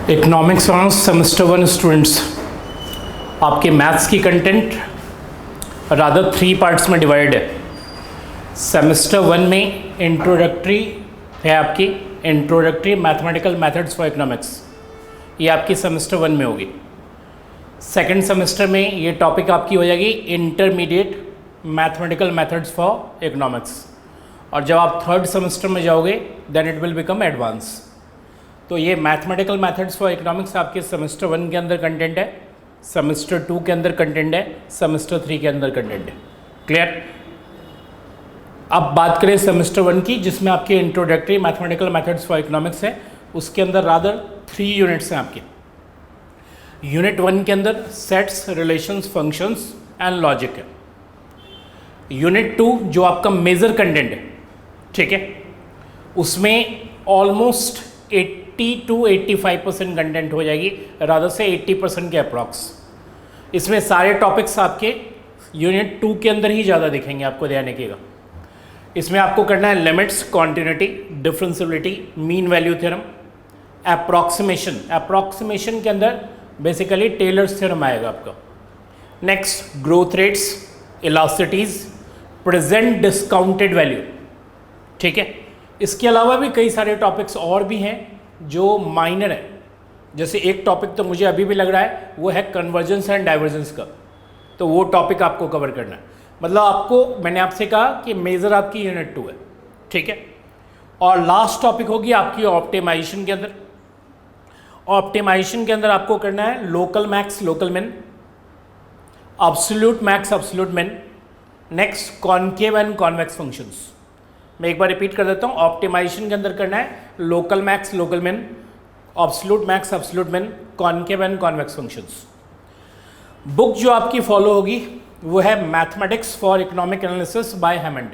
Economics on semester one students, आपके maths की content rather 3 parts में डिवाइड है। सेमेस्टर वन में इंट्रोडक्टरी है आपकी, introductory mathematical methods for economics, ये आपकी सेमेस्टर वन में होगी। सेकंड सेमेस्टर में ये टॉपिक आपकी हो जाएगी intermediate mathematical methods for economics, और जब आप थर्ड सेमेस्टर में जाओगे then it will become advance. तो ये मैथमेटिकल मेथड्स फॉर इकोनॉमिक्स आपके सेमेस्टर वन के अंदर कंटेंट है, सेमेस्टर टू के अंदर कंटेंट है, सेमेस्टर थ्री के अंदर कंटेंट है। क्लियर? अब बात करें सेमेस्टर वन की, जिसमें आपके introductory mathematical methods for economics है, उसके अंदर रादर 3 यूनिट्स हैं आपके। यूनिट वन के अंदर sets, relations, functions and logic है। यूनिट टू जो आपका मेजर कंटेंट है, ठीक है, उसमें ऑलमोस्ट 80 to 85% कंटेंट हो जाएगी, रादर से 80% के अप्रॉक्स। इसमें सारे टॉपिक्स आपके यूनिट टू के अंदर ही ज़्यादा दिखेंगे, आपको ध्यान रखिएगा। इसमें आपको करना है limits, continuity, differentiability, mean value theorem, approximation. Approximation के अंदर बेसिकली टेलर्स थ्योरम आएगा आपका। Next growth rates, elasticities, present discounted value, ठीक है। इसके अलावा भी कई सारे टॉपिक्स और भी हैं जो माइनर है। जैसे एक टॉपिक तो मुझे अभी भी लग रहा है वो है कन्वर्जेंस एंड डाइवर्जेंस का, तो वो टॉपिक आपको कवर करना है। मतलब आपको, मैंने आपसे कहा कि मेजर आपकी यूनिट टू है, ठीक है। और लास्ट टॉपिक होगी आपकी ऑप्टिमाइजेशन के अंदर। ऑप्टिमाइजेशन के अंदर आपको करना है लोकल मैक्स, लोकल मिन, एब्सोल्यूट मैक्स, एब्सोल्यूट मिन, next concave and convex functions. मैं एक बार रिपीट कर देता हूँ। ऑप्टिमाइजेशन के अंदर करना है लोकल मैक्स, लोकल मिन, एब्सोल्यूट मैक्स, एब्सोल्यूट मिन, concave and convex functions. Book जो आपकी फॉलो होगी वो है mathematics for economic analysis bye Hammond,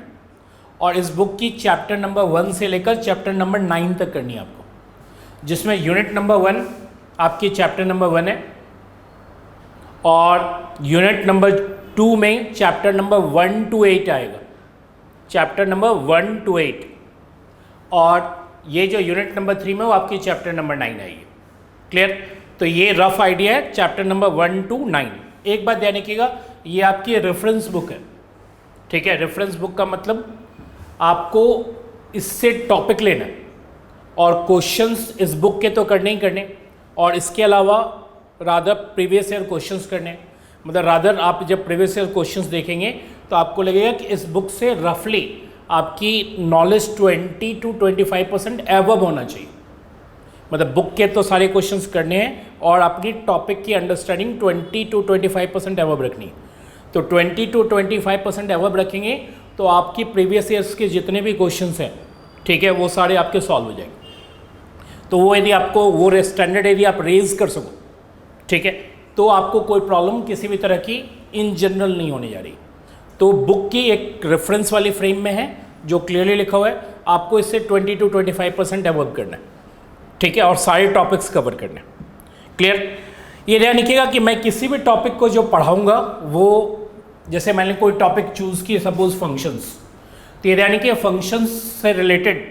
और इस बुक की चैप्टर नंबर 1 से लेकर चैप्टर नंबर 9 तक करनी है आपको, जिसमें यूनिट नंबर 1 आपकी चैप्टर नंबर 1 है, और यूनिट नंबर 2 में चैप्टर नंबर 1 to 8 आएगा, चैप्टर नंबर 1 to 8, और ये जो यूनिट नंबर 3 में वो आपकी चैप्टर नंबर 9 आएगी। क्लियर? तो ये रफ आइडिया है चैप्टर नंबर 1 to 9। एक बात ध्यान रखिएगा, ये आपकी रेफरेंस बुक है, ठीक है। रेफरेंस बुक का मतलब आपको इससे टॉपिक लेना है, और क्वेश्चंस इस बुक के तो करने ही करने, और इसके अलावा रादर प्रीवियस ईयर क्वेश्चंस करने। मतलब रादर आप जब प्रीवियस ईयर क्वेश्चंस देखेंगे तो आपको लगेगा कि इस बुक से रफली आपकी नॉलेज 20 to 25% एवब होना चाहिए। मतलब बुक के तो सारे क्वेश्चंस करने हैं, और अपनी टॉपिक की अंडरस्टैंडिंग 20 to 25% एवब रखनी है। तो 20 to 25% एवब रखेंगे तो आपकी प्रीवियस ईयर्स के जितने भी क्वेश्चंस हैं, ठीक है, वो सारे आपके सॉल्व हो जाएंगे। तो वो यदि आपको वो स्टैंडर्ड यदि आप रेज कर सको, ठीक है, तो आपको कोई प्रॉब्लम किसी भी तरह की इन जनरल नहीं होने जा रही। तो बुक की एक रेफरेंस वाली फ्रेम में है जो क्लियरली लिखा हुआ है, आपको इससे 20 to 25% एवब करना है, ठीक है, और सारे टॉपिक्स कवर करने हैं। क्लियर? ये ध्यान रखिएगा कि मैं किसी भी टॉपिक को जो पढ़ाऊंगा वो, जैसे मैंने कोई टॉपिक चूज़ की सपोज फंक्शंस, तो ये ध्यान रखिए फंक्शंस से रिलेटेड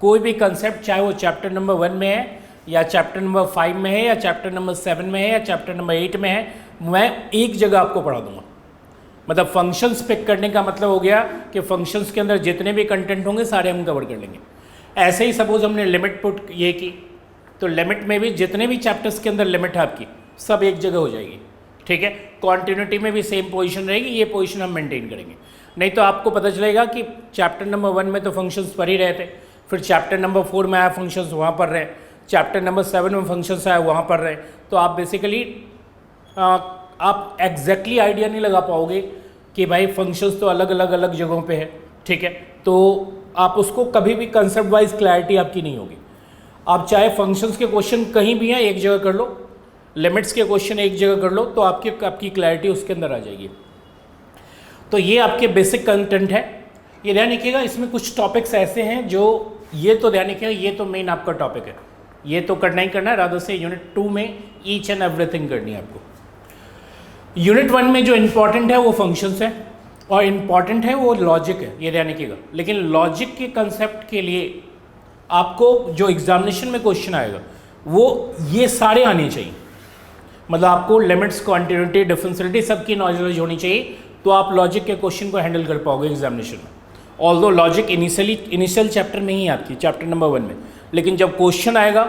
कोई भी कंसेप्ट, चाहे वो चैप्टर नंबर 1 में है या चैप्टर नंबर 5 में है या चैप्टर नंबर 7 में है या चैप्टर नंबर 8 में है, मैं एक जगह आपको पढ़ा दूंगा। मतलब फंक्शंस पिक करने का मतलब हो गया कि फंक्शंस के अंदर जितने भी कंटेंट होंगे सारे हम कवर कर लेंगे। ऐसे ही सपोज हमने लिमिट पुट ये की, तो लिमिट में भी जितने भी चैप्टर्स के अंदर लिमिट है आपकी सब एक जगह हो जाएगी, ठीक है। कॉन्टिन्यूटी में भी सेम पोजीशन रहेगी, ये पोजीशन हम मेंटेन करेंगे। नहीं तो आपको पता चलेगा कि चैप्टर नंबर 1 में तो फंक्शंस पर ही रहे थे, फिर चैप्टर नंबर 4 में आया फंक्शंस वहाँ पर रहे, चैप्टर नंबर 7 में फंक्शंस आया वहाँ पर रहे। तो आप बेसिकली आप एग्जैक्टली आइडिया नहीं लगा पाओगे कि भाई फंक्शंस तो अलग अलग अलग जगहों पे है, ठीक है। तो आप उसको कभी भी कंसेप्ट वाइज क्लैरिटी आपकी नहीं होगी। आप चाहे फंक्शंस के क्वेश्चन कहीं भी हैं एक जगह कर लो, लिमिट्स के क्वेश्चन एक जगह कर लो, तो आपकी क्लैरिटी उसके अंदर आ जाएगी। तो ये आपके बेसिक कंटेंट है। ये ध्यान रखिएगा, इसमें कुछ टॉपिक्स ऐसे हैं जो, ये तो ध्यान रखिएगा, ये तो मेन आपका टॉपिक है, ये तो करना ही करना है। रादर से यूनिट 2 में ईच एंड एवरीथिंग करनी है आपको। यूनिट 1 में जो इंपॉर्टेंट है वो फंक्शंस है, और इम्पॉर्टेंट है वो लॉजिक है, ये ध्यान रखिएगा। लेकिन लॉजिक के कंसेप्ट के लिए आपको जो एग्जामिनेशन में क्वेश्चन आएगा वो ये सारे आने चाहिए, मतलब आपको लिमिट्स, क्वांटिटी, डिफरेंशियलिटी सबकी नॉलेज होनी चाहिए, तो आप लॉजिक के क्वेश्चन को हैंडल कर पाओगे एग्जामिनेशन में। ऑल्दो लॉजिक इनिशियल चैप्टर में ही आती है, चैप्टर नंबर 1 में, लेकिन जब क्वेश्चन आएगा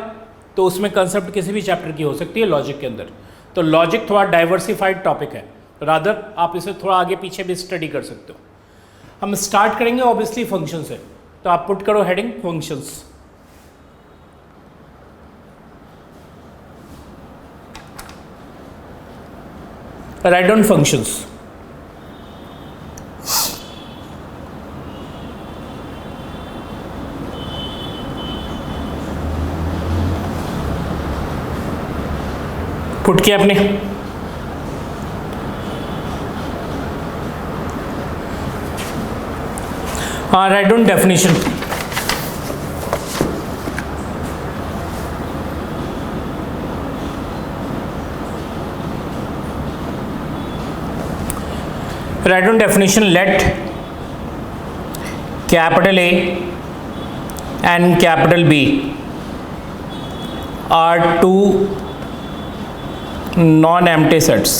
तो उसमें कंसेप्ट किसी भी चैप्टर की हो सकती है लॉजिक के अंदर। तो लॉजिक थोड़ा डाइवर्सिफाइड टॉपिक है, रादर आप इसे थोड़ा आगे पीछे भी स्टडी कर सकते हो। हम स्टार्ट करेंगे ऑब्वियसली फंक्शन से, तो आप पुट करो heading functions. Write down functions. Put किया आपने, हाँ write down definition. Write down definition. Let capital A and capital B are two non-empty sets.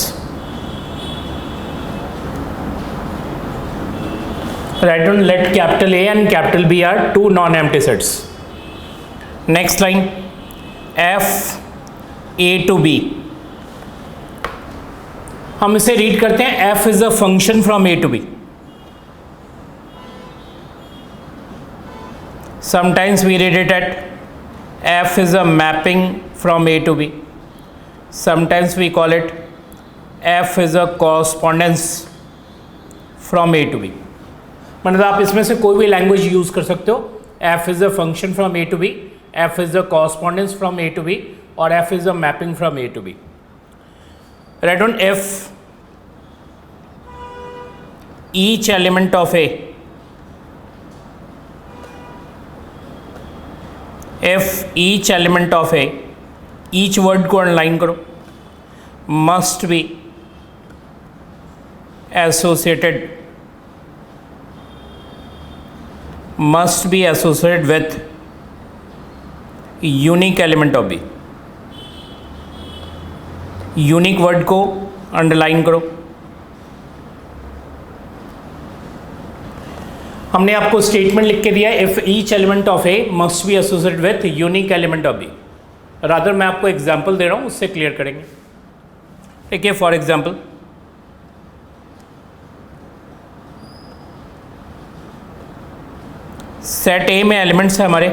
Write down let capital A and capital B are two non-empty sets. Next line, F A to B. हम इसे read करते हैं, f is a function from A to B. Sometimes we read it at f is a mapping from A to B. Sometimes we call it f is a correspondence from A to B. मतलब आप इसमें से कोई भी language use कर सकते हो, f is a function from A to B, f is a correspondence from A to B, और f is a mapping from A to B. Write down f each element of A. F each element of A, each word को underline करो, must be associated with unique element of B. Unique word को underline करो। हमने आपको statement लिख के दिया, if each element of A must be associated with unique element of B. Rather मैं आपको एग्जांपल दे रहा हूं, उससे क्लियर करेंगे। ठीक है, फॉर एग्जांपल सेट ए में एलिमेंट्स है हमारे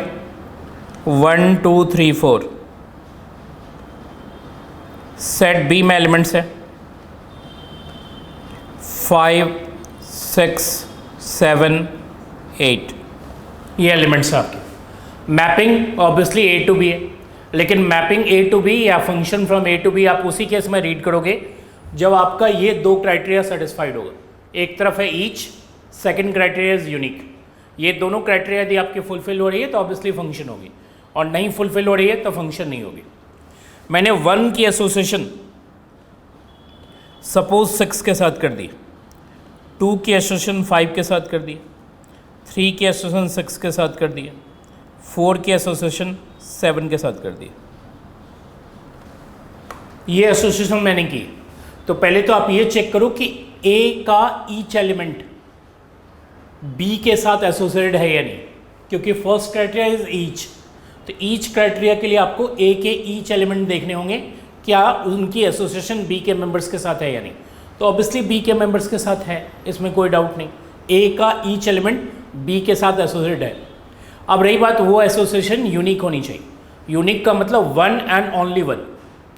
1 2 3 4। सेट बी में एलिमेंट्स है 5 6 7 8। ये एलिमेंट्स है आपके। Mapping obviously A to B है, लेकिन मैपिंग ए टू बी या function from A to B आप उसी केस में रीड करोगे जब आपका ये दो क्राइटेरिया सेटिस्फाइड होगा। एक तरफ है each, second criteria is unique. ये दोनों क्राइटेरिया यदि आपकी फुलफिल हो रही है तो ऑब्वियसली फंक्शन होगी, और नहीं फुलफिल हो रही है तो फंक्शन नहीं होगी। मैंने 1 की एसोसिएशन सपोज 6 के साथ कर दी, 2 की एसोसिएशन 5 के साथ कर दी, 3 की एसोसिएशन 6 के साथ कर दिया, 4 की एसोसिएशन 7 के साथ कर दिया। ये एसोसिएशन मैंने की। तो पहले तो आप ये चेक करो कि ए का ईच एलिमेंट बी के साथ एसोसिएटेड है या नहीं, क्योंकि फर्स्ट क्राइटेरिया इज ईच। तो ईच क्राइटेरिया के लिए आपको ए के ईच एलिमेंट देखने होंगे, क्या उनकी एसोसिएशन बी के मेंबर्स के साथ है या नहीं। तो ऑब्वियसली बी के मेंबर्स के साथ है, इसमें कोई डाउट नहीं। ए का ईच एलिमेंट बी के साथ एसोसिएटेड है। अब रही बात, वो एसोसिएशन यूनिक होनी चाहिए। यूनिक का मतलब 1 एंड ओनली 1।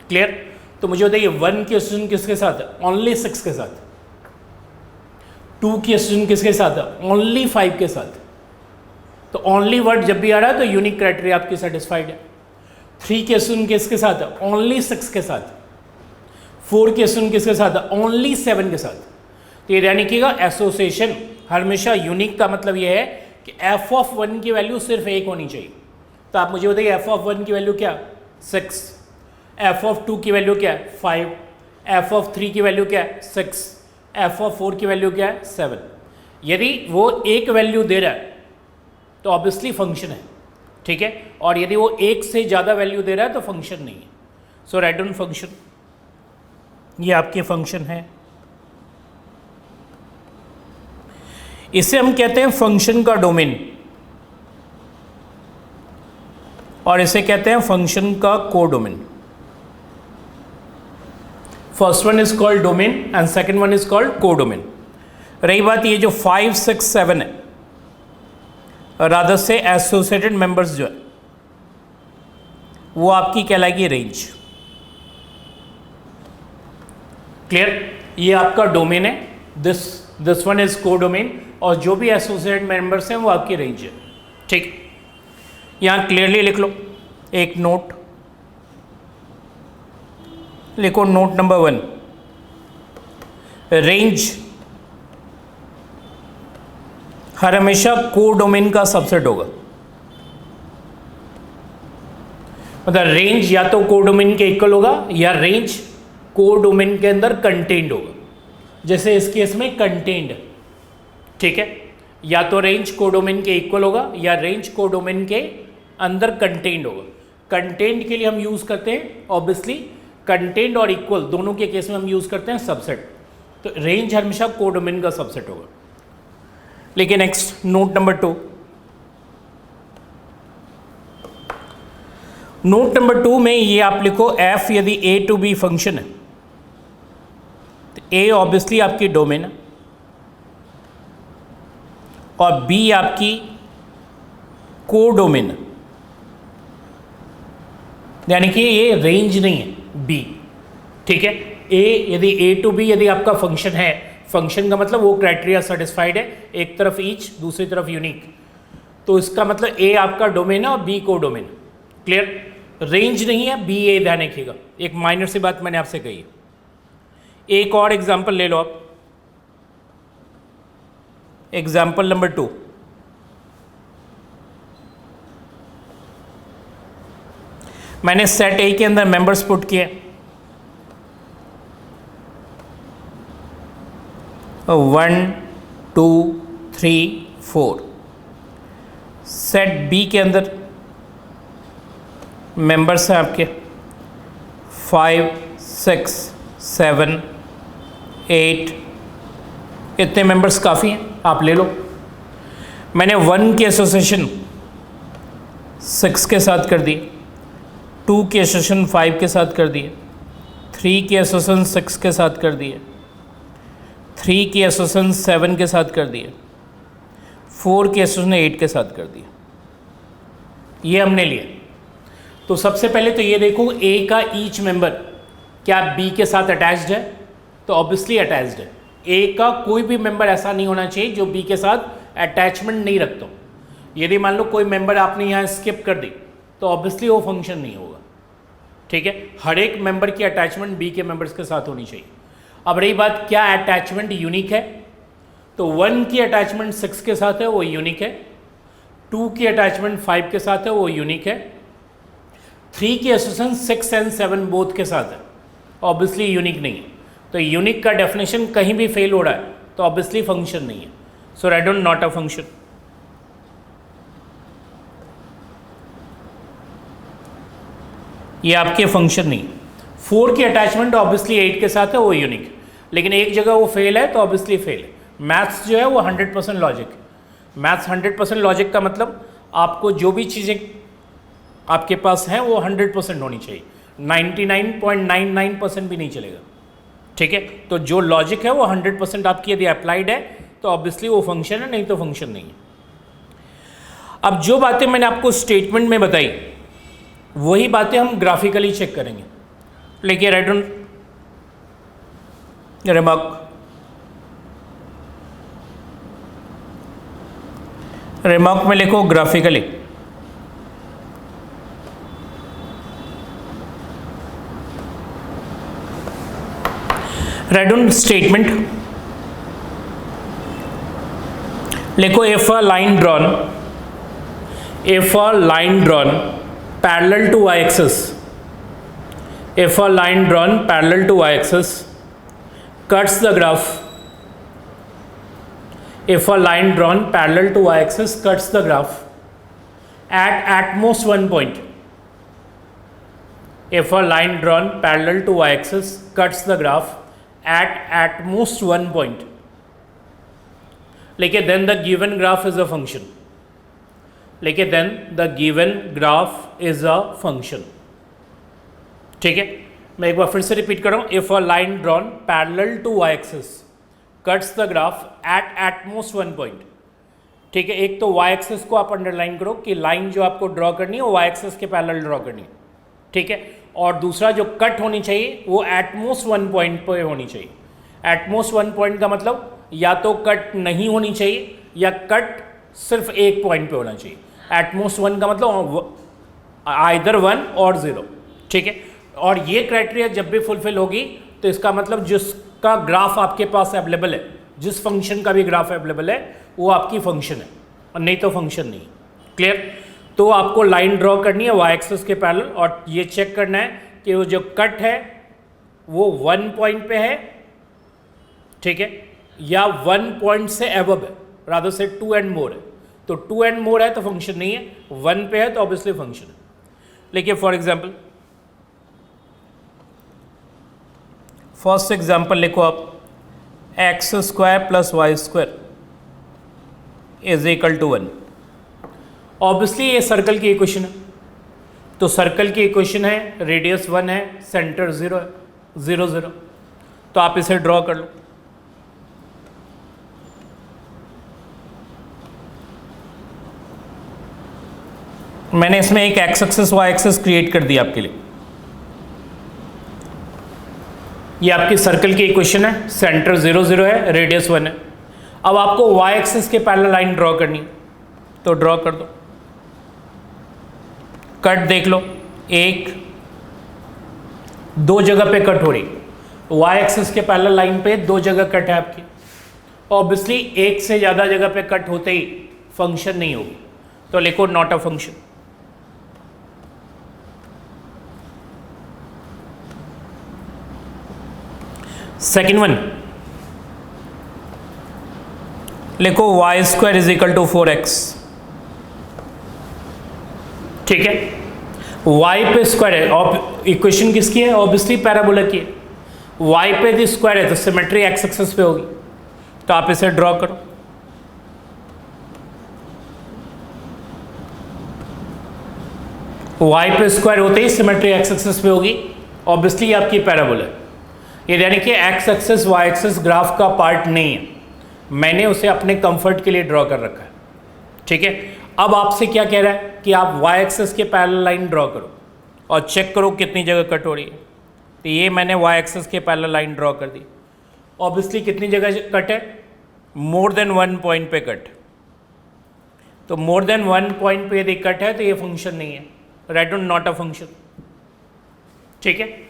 क्लियर? तो मुझे बताइए 1 की एसोसिएशन किसके साथ है? ओनली 6 के साथ। 2 की एसोसिएशन किसके साथ है? ओनली 5 के साथ। तो ओनली वर्ड जब भी आ रहा है तो यूनिक क्राइटेरिया आपकी सेटिस्फाइड है। 3 की एसोसिएशन किसके साथ है? ओनली 6 के साथ। 4 की एसोसिएशन किसके साथ है? ओनली 7 के साथ। तो ये ध्यान रखिएगा, एसोसिएशन हमेशा यूनिक का मतलब ये है कि एफ ऑफ 1 की वैल्यू सिर्फ एक होनी चाहिए। तो आप मुझे बताइए एफ ऑफ 1 की वैल्यू क्या? 6। एफ ऑफ 2 की वैल्यू क्या है? 5। एफ ऑफ 3 की वैल्यू क्या है? 6। एफ ऑफ 4 की वैल्यू क्या है? 7। यदि वो एक वैल्यू दे रहा है तो ऑब्वियसली फंक्शन है। ठीक है, और यदि वो एक से ज़्यादा वैल्यू दे रहा है तो फंक्शन नहीं है। सो राइट डाउन फंक्शन, ये आपके फंक्शन है। इसे हम कहते हैं फंक्शन का डोमेन, और इसे कहते हैं फंक्शन का codomain. First one is called domain and second one is called codomain. रही बात ये जो 5, 6, 7 है, रादर से एसोसिएटेड मेंबर्स जो है वो आपकी कहलाएगी रेंज। क्लियर, ये आपका डोमेन है, दिस वन इज कोडोमेन, और जो भी एसोसिएटेड मेंबर्स हैं वो आपकी रेंज है। ठीक, यहां क्लियरली लिख लो एक नोट, लिखो नोट नंबर 1, रेंज हर हमेशा कोडोमेन का सबसेट होगा। मतलब रेंज या तो कोडोमेन के इक्वल होगा या रेंज कोडोमेन के अंदर कंटेन्ड होगा। जैसे इस केस में कंटेन्ड, ठीक है, या तो रेंज कोडोमेन के इक्वल होगा या रेंज कोडोमेन के अंदर कंटेन्ड होगा। कंटेन्ड के लिए हम यूज़ करते हैं ऑब्वियसली कंटेन्ड और इक्वल दोनों के केस में हम यूज़ करते हैं सबसेट। तो रेंज हमेशा कोडोमेन का सबसेट होगा। लेकिन next note number 2, note number 2 में ये आप लिखो एफ यदि ए टू बी फंक्शन है तो ए ऑब्वियसली आपकी डोमेन है और बी आपकी कोडोमेन है, यानी कि ये रेंज नहीं है बी। ठीक है, ए टू बी यदि आपका फंक्शन है, फंक्शन का मतलब वो क्राइटेरिया सेटिस्फाइड है, एक तरफ ईच दूसरी तरफ यूनिक, तो इसका मतलब ए आपका डोमेन है और बी कोडोमेन। क्लियर, रेंज नहीं है बी, ए ध्यान रखिएगा, एक माइनर सी बात मैंने आपसे कही है। एक और एग्जांपल ले लो आप, एग्जांपल नंबर 2, मैंने सेट ए के अंदर मेंबर्स पुट किए 1, 2, 3, 4। सेट बी के अंदर मेंबर्स हैं आपके 5, 6, 7, 8, इतने मेंबर्स काफ़ी हैं, आप ले लो। मैंने 1 की एसोसिएशन 6 के साथ कर दी, 2 की एसोसिएशन 5 के साथ कर दिए, 3 की एसोसिएशन 6 के साथ कर दिए, 3 की एसोसिएशन 7 के साथ कर दिए, 4 की एसोसिएशन 8 के साथ कर दिए। ये हमने लिया। तो सबसे पहले तो ये देखो ए का ईच मेंबर क्या बी के साथ अटैच्ड है, तो ऑब्वियसली अटैच्ड है। ए का कोई भी मेंबर ऐसा नहीं होना चाहिए जो बी के साथ अटैचमेंट नहीं रखता हो। यदि मान लो कोई मेंबर आपने यहाँ स्किप कर दी तो ऑब्वियसली वो फंक्शन नहीं होगा। ठीक है, हर एक मेंबर की अटैचमेंट बी के मेंबर्स के साथ होनी चाहिए। अब रही बात क्या अटैचमेंट यूनिक है, तो 1 की अटैचमेंट 6 के साथ है वो यूनिक है, 2 की अटैचमेंट 5 के साथ है वो यूनिक है, 3 की एसोसिएशन 6 एंड 7 बोथ के साथ है, ऑब्वियसली यूनिक नहीं है। तो यूनिक का डेफिनेशन कहीं भी फेल हो रहा है तो ऑब्वियसली फंक्शन नहीं है। So write down not a function. ये आपके फंक्शन नहीं। 4 की अटैचमेंट ऑब्वियसली 8 के साथ है वो यूनिक है, लेकिन एक जगह वो फेल है तो ऑब्वियसली फेल है। मैथ्स जो है वो 100% लॉजिक है। मैथ्स 100% लॉजिक का मतलब आपको जो भी चीज़ें आपके पास हैं वो 100% होनी चाहिए, 99.99% भी नहीं चलेगा। ठीक है, तो जो लॉजिक है वो 100% आपकी यदि अप्लाइड है तो ऑब्वियसली वो फंक्शन है, नहीं तो फंक्शन नहीं है। अब जो बातें मैंने आपको स्टेटमेंट में बताई वही बातें हम ग्राफिकली चेक करेंगे। लेकिन राइट डाउन रिमार्क में लिखो ग्राफिकली। राइट डाउन स्टेटमेंट लिखो, if a line drawn parallel to y-axis, if a line drawn parallel to y-axis cuts the graph, if a line drawn parallel to y-axis cuts the graph, at most one point, if a line drawn parallel to y-axis cuts the graph at most one point, like then the given graph is a function, like then the given graph is a function. ठीक है, मैं एक बार फिर से repeat कर रहा हूँ. If a line drawn parallel to Y axis cuts the graph at most one point. ठीक है, एक तो वाई एक्सिस को आप अंडरलाइन करो कि लाइन जो आपको ड्रॉ करनी है वो वाई एक्सिस के पैरेलल ड्रॉ करनी है. ठीक है, और दूसरा जो कट होनी चाहिए वो एट मोस्ट वन पॉइंट पे होनी चाहिए. एट मोस्ट वन पॉइंट का मतलब या तो कट नहीं होनी चाहिए या कट सिर्फ एक पॉइंट पे होना चाहिए. एट मोस्ट वन का मतलब आइदर वन और ज़ीरो. ठीक है, और ये क्राइटेरिया जब भी फुलफिल होगी तो इसका मतलब जिसका ग्राफ आपके पास अवेलेबल है, जिस फंक्शन का भी ग्राफ अवेलेबल है वो आपकी फंक्शन है, और नहीं तो फंक्शन नहीं. क्लियर? तो आपको लाइन ड्रॉ करनी है वाई एक्सिस के पैरेलल और ये चेक करना है कि वो जो कट है वो वन पॉइंट पे है, ठीक है, या वन पॉइंट से एबव है, रादर से टू एंड मोर है. तो टू एंड मोर है तो फंक्शन नहीं है, वन पे है तो ऑब्वियसली फंक्शन है. लेकिन फॉर एग्जाम्पल फर्स्ट एग्जाम्पल लिखो आप, X square plus Y square is equal to one. Obviously ये सर्कल की इक्वेशन है, तो सर्कल की इक्वेशन है रेडियस वन है, सेंटर जीरो है, जीरो जीरो. तो आप इसे ड्रॉ कर लो. मैंने इसमें एक X axis Y axis create कर दिया आपके लिए. ये आपकी सर्कल की इक्वेशन है, सेंटर जीरो जीरो है, रेडियस वन है. अब आपको वाई एक्सिस के पैरेलल लाइन ड्रॉ करनी है, तो ड्रॉ कर दो. कट देख लो, एक दो जगह पे कट हो रही. वाई एक्सिस के पैरेलल लाइन पे दो जगह कट है आपकी. ऑब्वियसली एक से ज़्यादा जगह पे कट होते ही फंक्शन नहीं होगी, तो लिखो not a function. Second one लिखो y square is equal to 4x. ठीक है, y पे स्क्वायर है और इक्वेशन किसकी है? ऑब्वियसली पैराबोला की है. y पे भी स्क्वायर है तो सिमेट्री एक्स एक्सिस पे होगी, तो आप इसे ड्रॉ करो. y पे स्क्वायर होते ही सिमेट्री एक्स एक्सिस पे होगी, ऑब्वियसली आपकी पैराबोला है. ये यानी कि X axis Y axis graph का पार्ट नहीं है, मैंने उसे अपने कंफर्ट के लिए ड्रॉ कर रखा है. ठीक है, अब आपसे क्या कह रहा है कि आप वाई एक्सिस के पैरेलल लाइन ड्रॉ करो और चेक करो कितनी जगह कट हो रही है. तो ये मैंने वाई एक्सिस के पैरेलल लाइन ड्रॉ कर दी. ऑब्वियसली कितनी जगह कट है? मोर देन वन पॉइंट पे कट. तो मोर देन वन पॉइंट पे यदि कट है तो ये फंक्शन नहीं है, राइट, नॉट अ फंक्शन. ठीक है,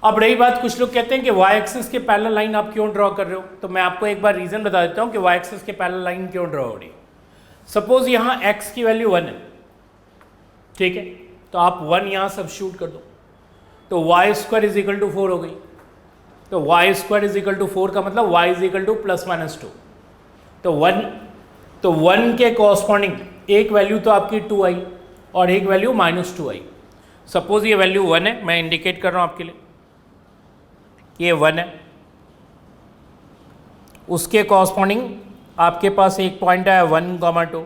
अब रही बात, कुछ लोग कहते हैं कि वाई एक्सिस के पैरेलल लाइन आप क्यों ड्रॉ कर रहे हो, तो मैं आपको एक बार रीज़न बता देता हूँ कि वाई एक्सिस के पैरेलल लाइन क्यों ड्रॉ हो रही है. सपोज यहाँ x की वैल्यू 1 है, ठीक है, तो आप 1 यहाँ सब्स्टिट्यूट कर दो, तो Y square is equal to 4 हो गई. तो Y square is equal to 4 का मतलब y is equal to plus minus 2. तो 1 के कॉरस्पॉन्डिंग एक वैल्यू तो आपकी 2 आई और एक वैल्यू माइनस 2 आई. सपोज ये वैल्यू 1 है, मैं इंडिकेट कर रहा हूँ आपके लिए, ये 1 है, उसके कॉरस्पॉन्डिंग आपके पास एक पॉइंट है 1,2,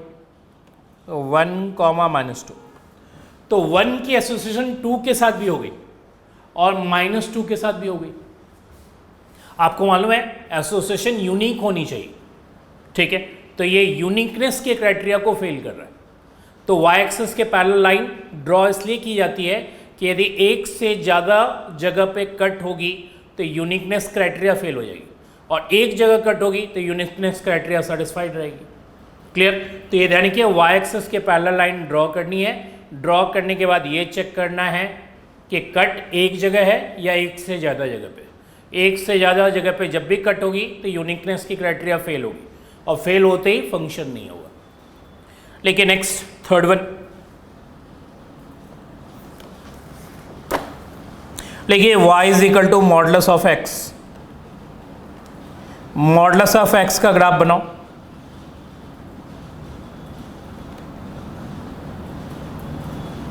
1,-2. तो 1 की एसोसिएशन 2 के साथ भी हो गई और -2 के साथ भी हो गई. आपको मालूम है एसोसिएशन यूनिक होनी चाहिए. ठीक है, तो ये यूनिकनेस के क्राइटेरिया को फेल कर रहा है. तो वाई एक्सिस के पैरेलल लाइन ड्रॉ इसलिए की जाती है कि यदि एक से ज़्यादा जगह पे कट होगी तो यूनिकनेस क्राइटेरिया फेल हो जाएगी, और एक जगह कट होगी तो यूनिकनेस क्राइटेरिया सेटिस्फाइड रहेगी. क्लियर? तो ये यानी कि वाई एक्सिस के पैरेलल लाइन ड्रॉ करनी है. ड्रॉ करने के बाद ये चेक करना है कि कट एक जगह है या एक से ज़्यादा जगह पे. एक से ज़्यादा जगह पे जब भी कट होगी तो यूनिकनेस की क्राइटेरिया फेल होगी, और फेल होते ही फंक्शन नहीं होगा. लेकिन नेक्स्ट थर्ड वन लिखिए, y is equal to modulus of x. Modulus of x का ग्राफ बनाओ.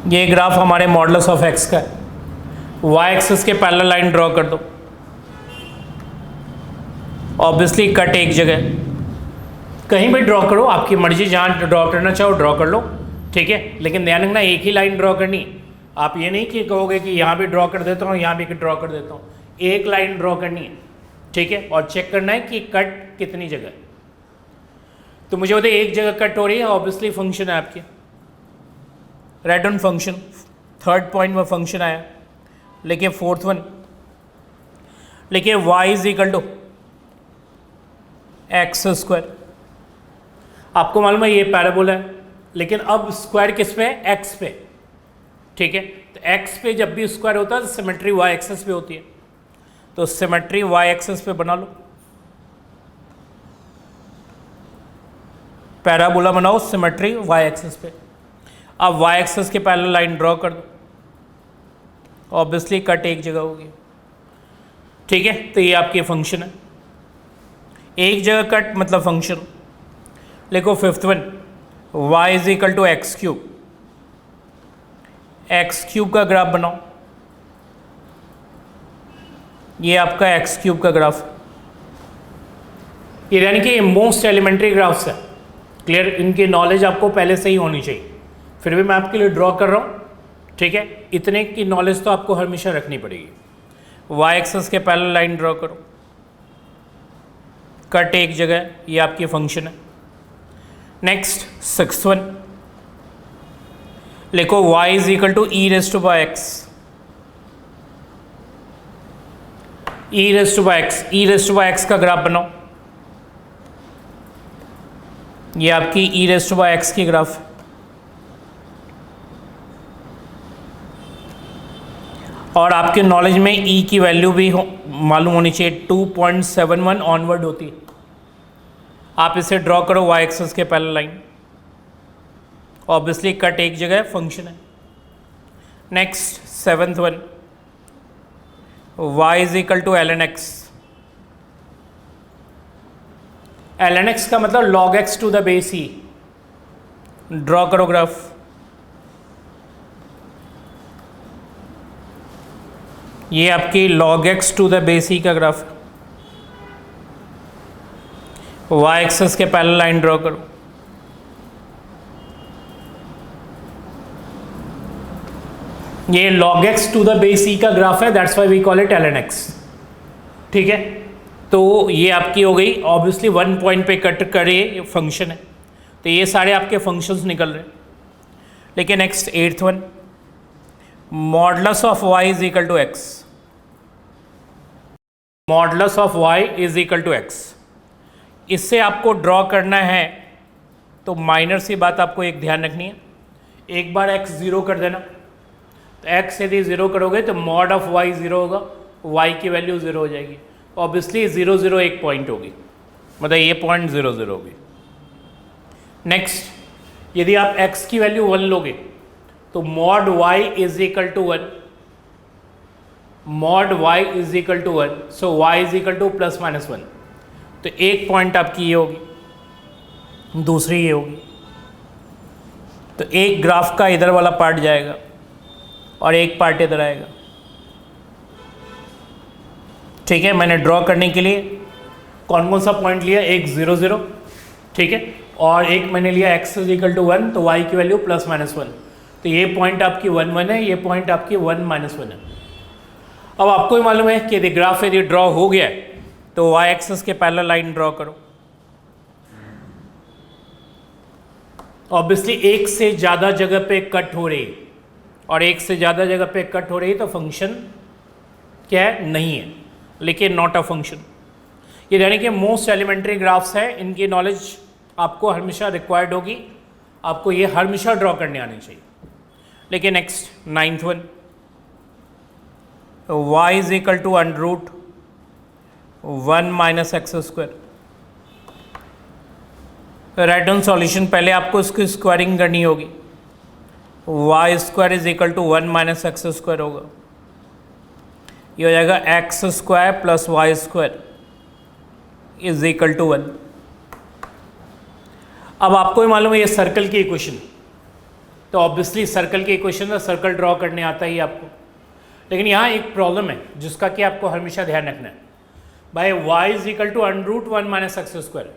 ये ग्राफ हमारे मॉडुलस ऑफ एक्स का है, वाई एक्सिस के पैरेलल लाइन ड्रॉ कर दो। ऑब्वियसली कट एक जगह, कहीं भी ड्रॉ करो, आपकी मर्जी, जहाँ ड्रॉ करना चाहो ड्रॉ कर लो, ठीक है। लेकिन ध्यान रखना एक ही लाइन ड्रॉ करनी, आप ये नहीं कि कहोगे कि यहाँ भी ड्रॉ कर देता हूँ, यहाँ भी ड्रॉ कर देता हूँ, एक लाइन ड्रॉ करनी है, ठीक है। और चेक करना है कि कट कितनी जगह। तो मुझे बताइए एक जगह कट हो रही है, ऑब्वियसली फंक्शन है आपके, write down function, third point में फंक्शन आया। लेकिन फोर्थ वन, लेकिन y is equal to X square. आपको मालूम है ये पैराबोला है, लेकिन अब स्क्वायर किस पे है, एक्स पे, ठीक है। तो एक्स पे जब भी स्क्वायर होता है तो सिमेट्री y एक्सेस पे होती है, तो सिमेट्री y एक्सेस पे बना लो, पैराबोला बनाओ सिमेट्री y एक्सेस पे। अब y एक्सेस के पैरेलल लाइन ड्रॉ कर दो, ऑब्वियसली कट एक जगह होगी, ठीक है। तो ये आपकी फंक्शन है, एक जगह कट मतलब फंक्शन। लिखो fifth one, y is equal to x cube, x cube का ग्राफ बनाओ। ये आपका एक्स क्यूब का ग्राफ है, ये यानी कि मोस्ट एलिमेंट्री ग्राफ्स है, क्लियर। इनकी नॉलेज आपको पहले से ही होनी चाहिए, फिर भी मैं आपके लिए ड्रॉ कर रहा हूँ, ठीक है। इतने की नॉलेज तो आपको हमेशा रखनी पड़ेगी। वाई एक्सेस के पैरेलल लाइन ड्रॉ करो, कट एक जगह, ये आपकी फंक्शन है। नेक्स्ट सिक्स्थ वन, लिखो y is equal to E raise to by X, E raise to by X, E raise to by X का ग्राफ बनाओ। ये आपकी E raise to by X की ग्राफ है, और आपके नॉलेज में e की वैल्यू भी मालूम होनी चाहिए, 2.71 ऑनवर्ड होती है। आप इसे ड्रॉ करो y एक्सेस के पैरेलल लाइन, ऑब्वियसली कट एक जगह फंक्शन है। Next seventh one, y is equal to ln x, ln x का मतलब log x to the base e, draw करो ग्राफ। ये आपकी log x to the base e का ग्राफ है, y एक्सेस के पैरेलल लाइन ड्रॉ करो। ये log x to the base e का ग्राफ है, that's why we call it ln x, ठीक है। तो ये आपकी हो गई, ऑब्वियसली वन पॉइंट पे कट करे ये फंक्शन है, तो ये सारे आपके फंक्शंस निकल रहे हैं। लेकिन next eighth one, modulus of y is equal to x, modulus of y is equal to x। इससे आपको ड्रॉ करना है तो माइनर सी बात आपको एक ध्यान रखनी है, एक बार x ज़ीरो कर देना, तो x यदि ज़ीरो करोगे तो मॉड ऑफ y ज़ीरो होगा, y की वैल्यू ज़ीरो हो जाएगी, ऑब्वियसली 0 0 एक पॉइंट होगी, मतलब ये पॉइंट 0 0 होगी। नेक्स्ट यदि आप x की वैल्यू 1 लोगे तो mod y is equal to 1, mod y is equal to 1, so y is equal to plus minus 1। तो एक पॉइंट आपकी ये होगी, दूसरी ये होगी, तो एक ग्राफ का इधर वाला पार्ट जाएगा और एक पार्ट इधर आएगा, ठीक है। मैंने ड्रॉ करने के लिए कौन कौन सा पॉइंट लिया, एक 0 0, ठीक है, और एक मैंने लिया x इज इक्वल टू 1, तो y की वैल्यू प्लस माइनस 1, तो ये पॉइंट आपकी 1 1 है, ये पॉइंट आपकी 1 माइनस 1 है। अब आपको ही मालूम है कि यदि ग्राफ यदि ड्रॉ हो गया है तो y एक्सेस के पैरेलल लाइन ड्रॉ करो। ऑब्वियसली एक से ज़्यादा जगह पे कट हो रही, और एक से ज़्यादा जगह पे कट हो रही तो फंक्शन क्या है, नहीं है, लेकिन नॉट अ फंक्शन। ये यानी कि मोस्ट एलिमेंट्री ग्राफ्स है, इनकी नॉलेज आपको हमेशा रिक्वायर्ड होगी, आपको ये हमेशा ड्रॉ करने आनी चाहिए। लेकिन next ninth one, y is equal to under root 1 minus x square. Write down solution, पहले आपको इसकी स्क्वायरिंग करनी होगी, y square is equal to 1 minus x square होगा, ये हो जाएगा X square plus Y square is equal to 1। अब आपको ही मालूम है ये सर्कल की इक्वेशन, तो ऑब्वियसली सर्कल के इक्वेशन में सर्कल ड्रॉ करने आता ही आपको। लेकिन यहाँ एक प्रॉब्लम है जिसका कि आपको हमेशा ध्यान रखना है। भाई y is equal to √1 minus x square,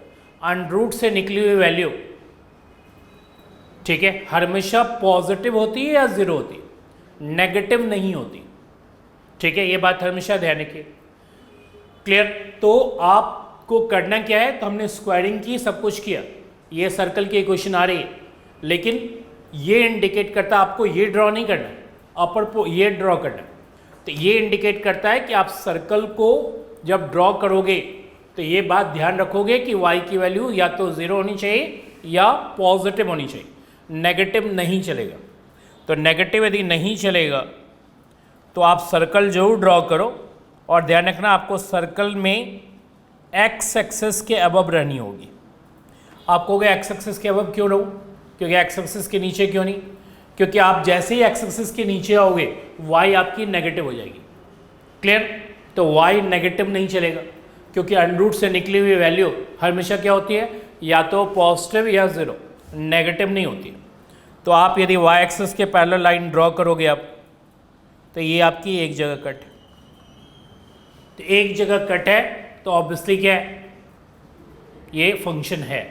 under root से निकली हुई वैल्यू, ठीक है, हमेशा पॉजिटिव होती है या जीरो होती है, नेगेटिव नहीं होती, ठीक है, ये बात हमेशा ध्यान रखिए। क्लियर? तो आपको करना क्या है, तो हमने स्क्वायरिंग की, सब कुछ किया, ये सर्कल की इक्वेशन आ रही है, लेकिन ये इंडिकेट करता है आपको ये ड्रॉ नहीं करना, अपर ये ड्रॉ करना। तो ये इंडिकेट करता है कि आप सर्कल को जब ड्रॉ करोगे तो ये बात ध्यान रखोगे कि y की वैल्यू या तो ज़ीरो होनी चाहिए या पॉजिटिव होनी चाहिए, नेगेटिव नहीं चलेगा। तो नेगेटिव यदि नहीं चलेगा तो आप सर्कल जरूर ड्रॉ करो, और ध्यान रखना आपको सर्कल में x एक्सिस के अबव रहनी होगी। आप कहोगे x एक्सिस के अबव क्यों रहूँ, क्योंकि x एक्सिस के नीचे क्यों नहीं, क्योंकि आप जैसे ही x एक्सिस के नीचे आओगे y आपकी नेगेटिव हो जाएगी। क्लियर? तो y नेगेटिव नहीं चलेगा, क्योंकि अंडरूट से निकली हुई वैल्यू हमेशा क्या होती है, या तो पॉजिटिव या ज़ीरो, नेगेटिव नहीं होती। तो आप यदि y एक्सिस के पैरेलल लाइन ड्रॉ करोगे आप, तो ये आपकी एक जगह कट है। तो एक जगह कट है तो ऑब्वियसली क्या है, ये फंक्शन है,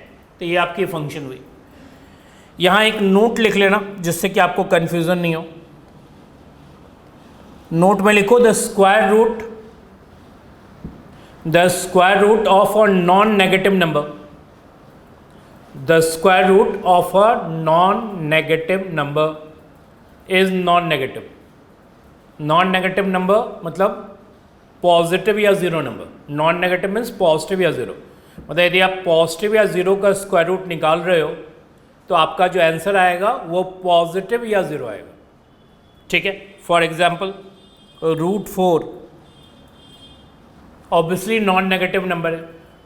तो ये आपकी फंक्शन हुई। यहाँ एक नोट लिख लेना जिससे कि आपको कन्फ्यूज़न नहीं हो। नोट में लिखो the square root of a non negative number, the square root of a non negative number is non negative. Non negative number मतलब पॉजिटिव या zero number, non negative means positive या zero. मतलब यदि आप positive या zero का square root निकाल रहे हो तो आपका जो आंसर आएगा वो पॉजिटिव या ज़ीरो आएगा, ठीक है। For example √4 obviously non negative number है,